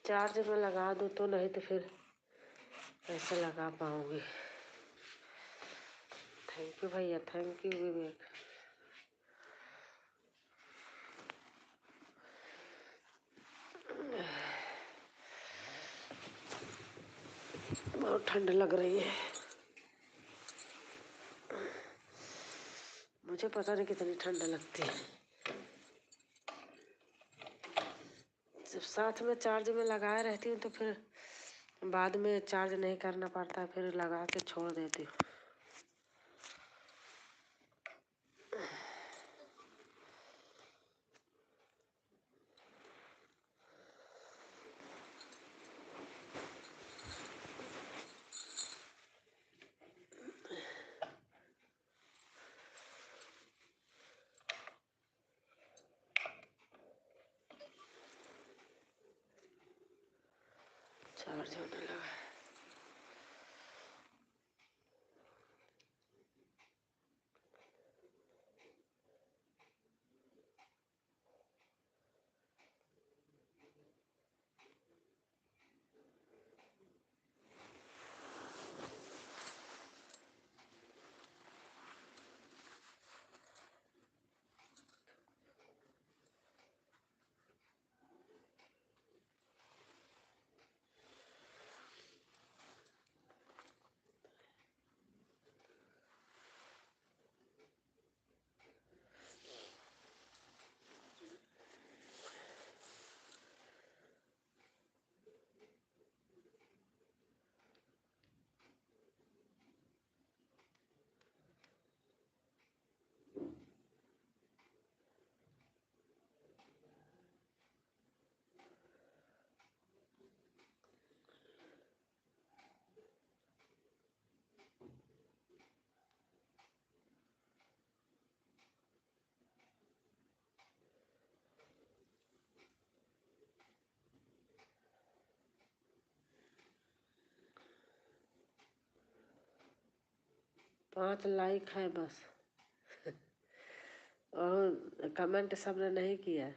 चार्ज में लगा दूँ तो, नहीं तो फिर कैसे लगा पाऊंगी। थैंक यू भैया, थैंक यू विवेक। बहुत ठंड लग रही है, मुझे पता नहीं कितनी ठंड लगती है। जब साथ में चार्ज में लगाए रहती हूँ तो फिर बाद में चार्ज नहीं करना पड़ता, फिर लगा के छोड़ देती हूँ। चार्ज होने लगा। पाँच लाइक है बस, और कमेंट सबने नहीं किया।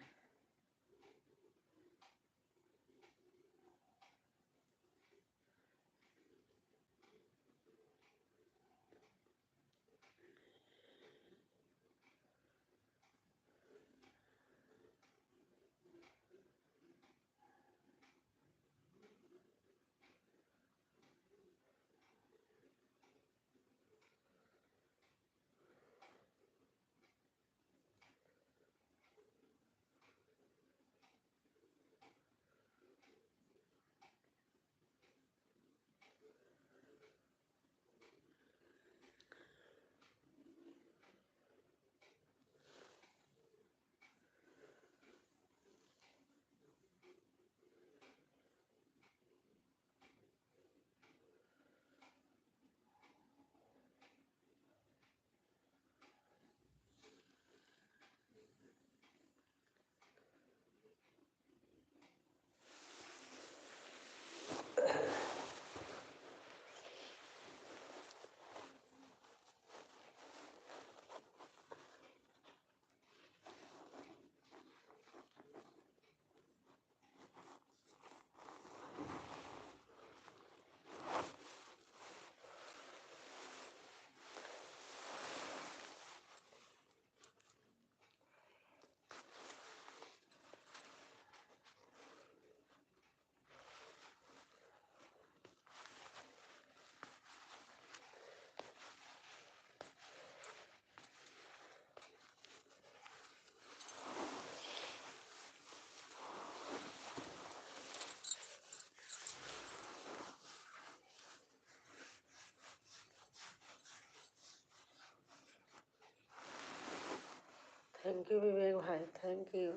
थैंक यू विवेक भाई, थैंक यू।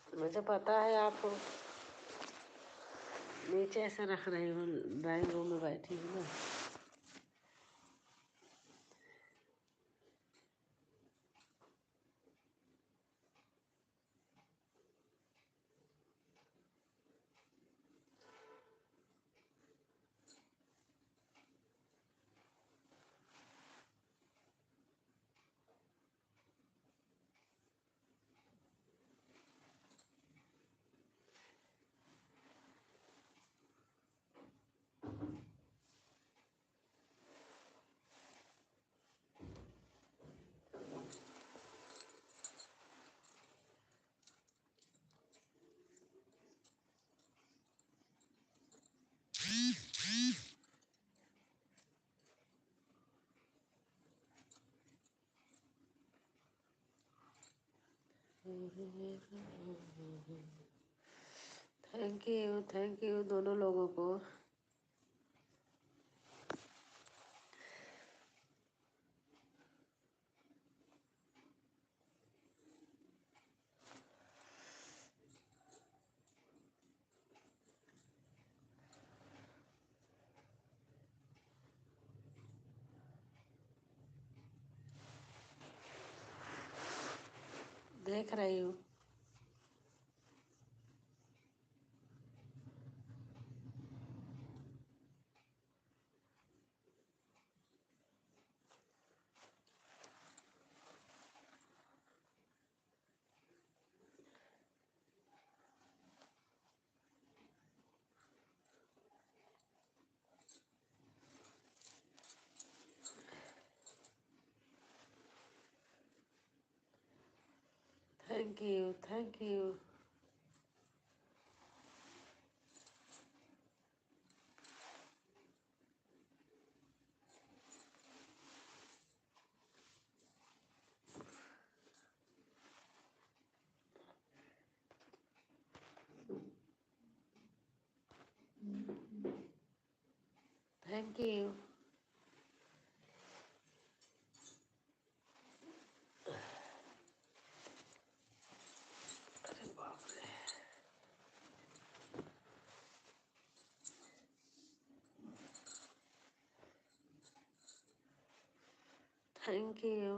मुझे पता है आप नीचे ऐसे रख रही हूँ, ड्राइंग रूम में बैठी हूँ ना। थैंक यू दोनों लोगों को। देख रही हूँ। Thank you thank you. Thank you. अरे बाप रे। Thank you.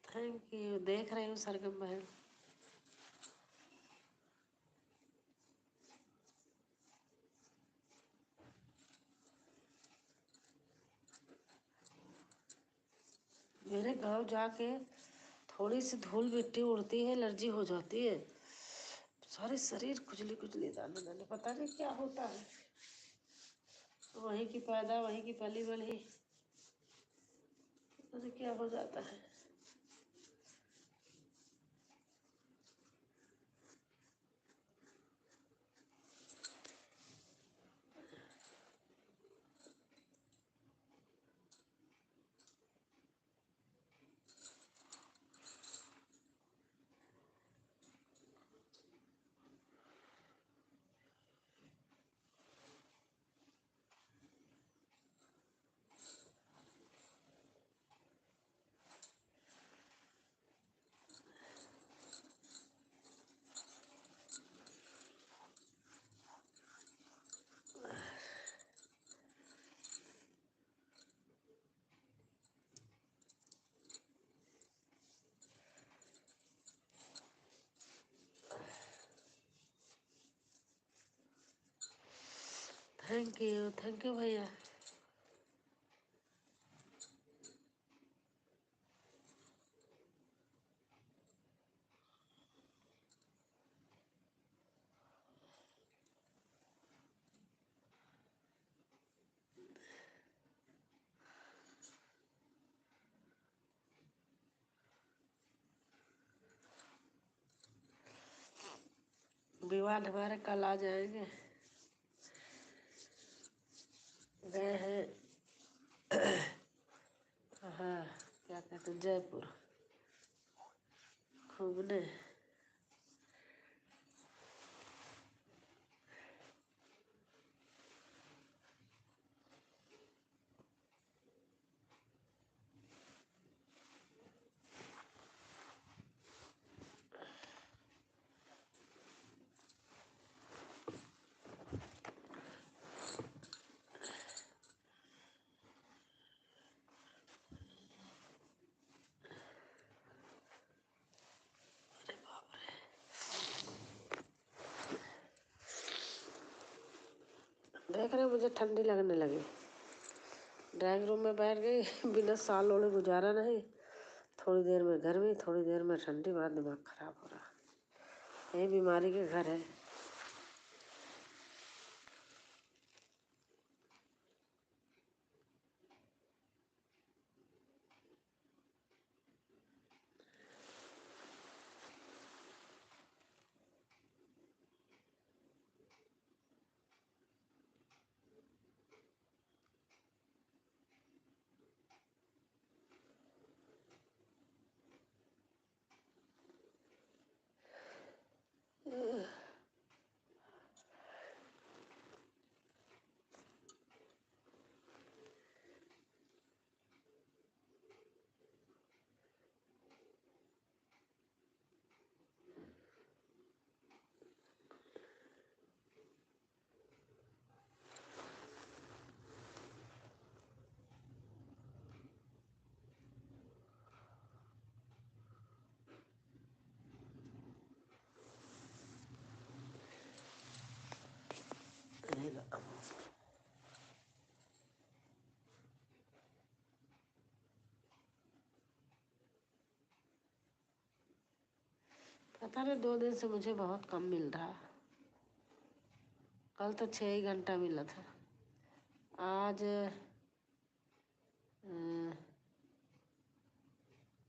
Thank you. देख रही हूँ सरगम बहन। मेरे गांव जाके थोड़ी सी धूल मिट्टी उड़ती है, एलर्जी हो जाती है, सारे शरीर खुजली खुजली दाने दाने, पता नहीं क्या होता है। वहीं की पैदा, वहीं की पली बली, पता नहीं क्या हो जाता है। थैंक यू भैया। विवाह हमारे कल आ जाएंगे। गए हैं हाँ, क्या कहते हैं, जयपुर घूमने। देख रहे हो, मुझे ठंडी लगने लगी। ड्राइंग रूम में बैठ गई, बिना साल ओढ़े गुजारा नहीं। थोड़ी देर में गर्मी, थोड़ी देर में ठंडी, बड़ा दिमाग खराब हो रहा। ये बीमारी के घर है। पता नहीं 2 दिन से मुझे बहुत कम मिल रहा। कल तो 6 ही घंटा मिला था। आज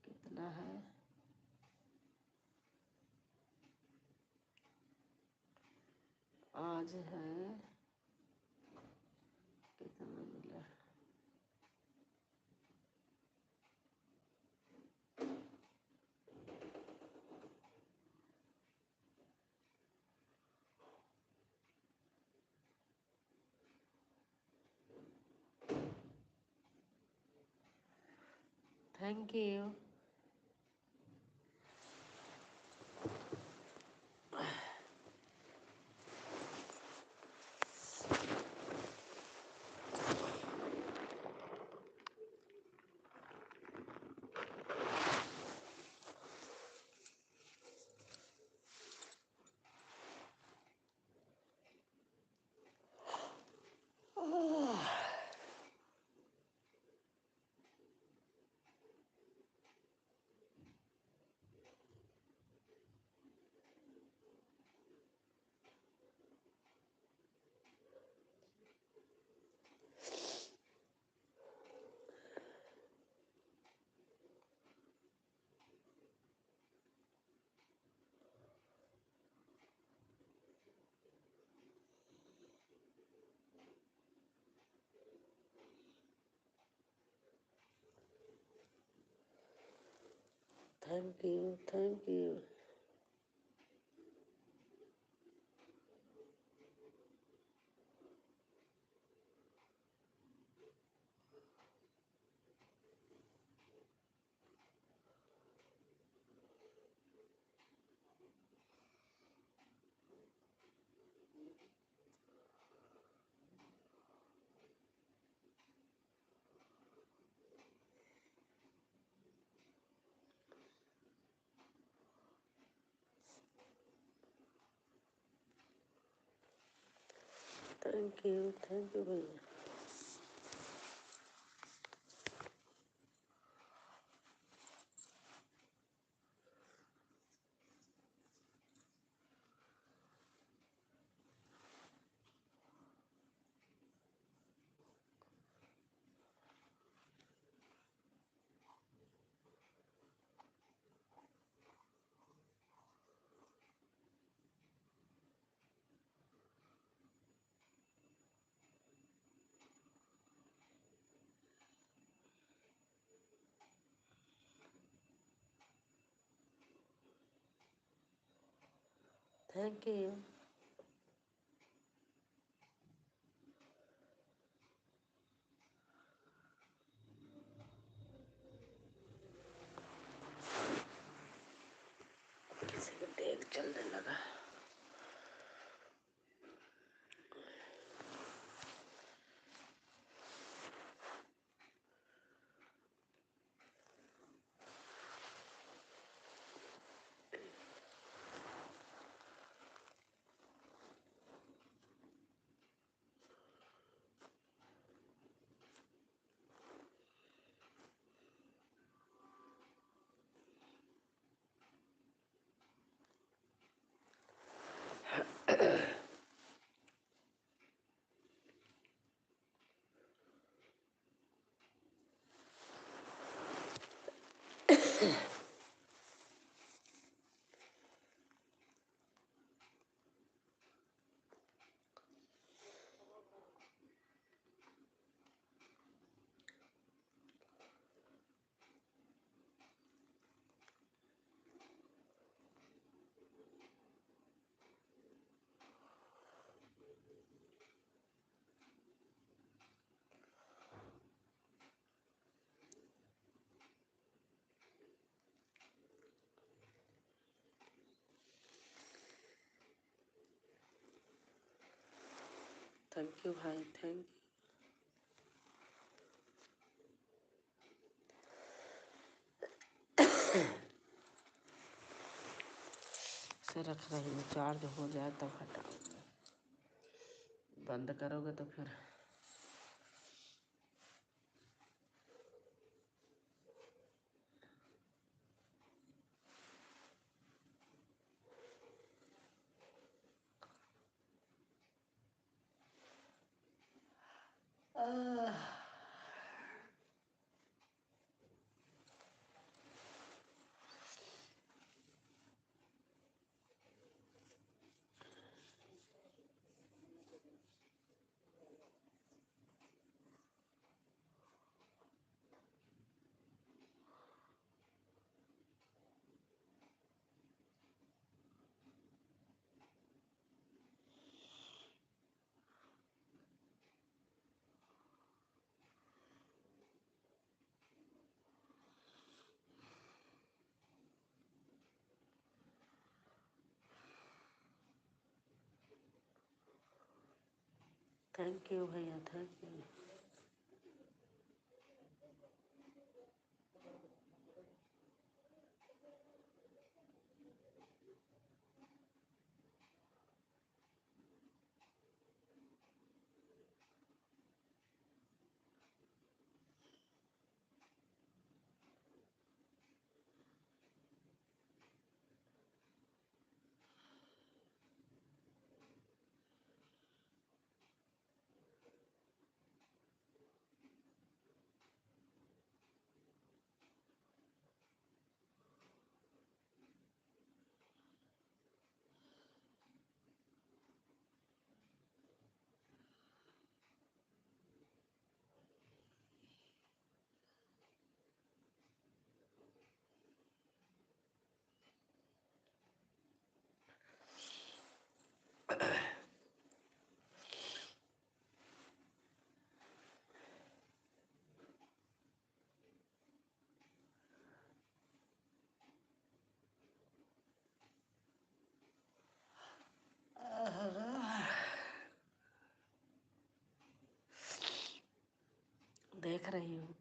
कितना है? आज है कितना मिला? Thank you. Thank you, thank you. Thank you भैया। Thank you. किसी को टेक चलने लगा। थैंक यू भाई, थैंक यू। से रख रही हूँ, चार्ज हो जाए तब हटाऊंगा। बंद करोगे तो फिर थैंक यू भैया, थैंक यू। देख रही हूँ।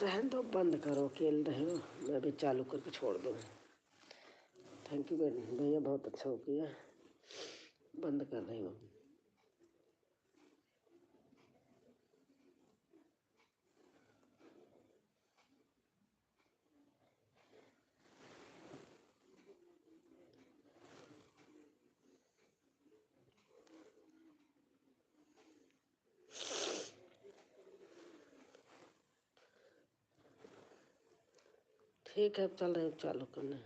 रहन दो, बंद करो, खेल रहे हो, मैं भी चालू करके छोड़ दूँ। थैंक यू भैया, बहुत अच्छा हो किया, बंद कर रही हूँ। ठीक है, अब चल रहे हैं चालू करने।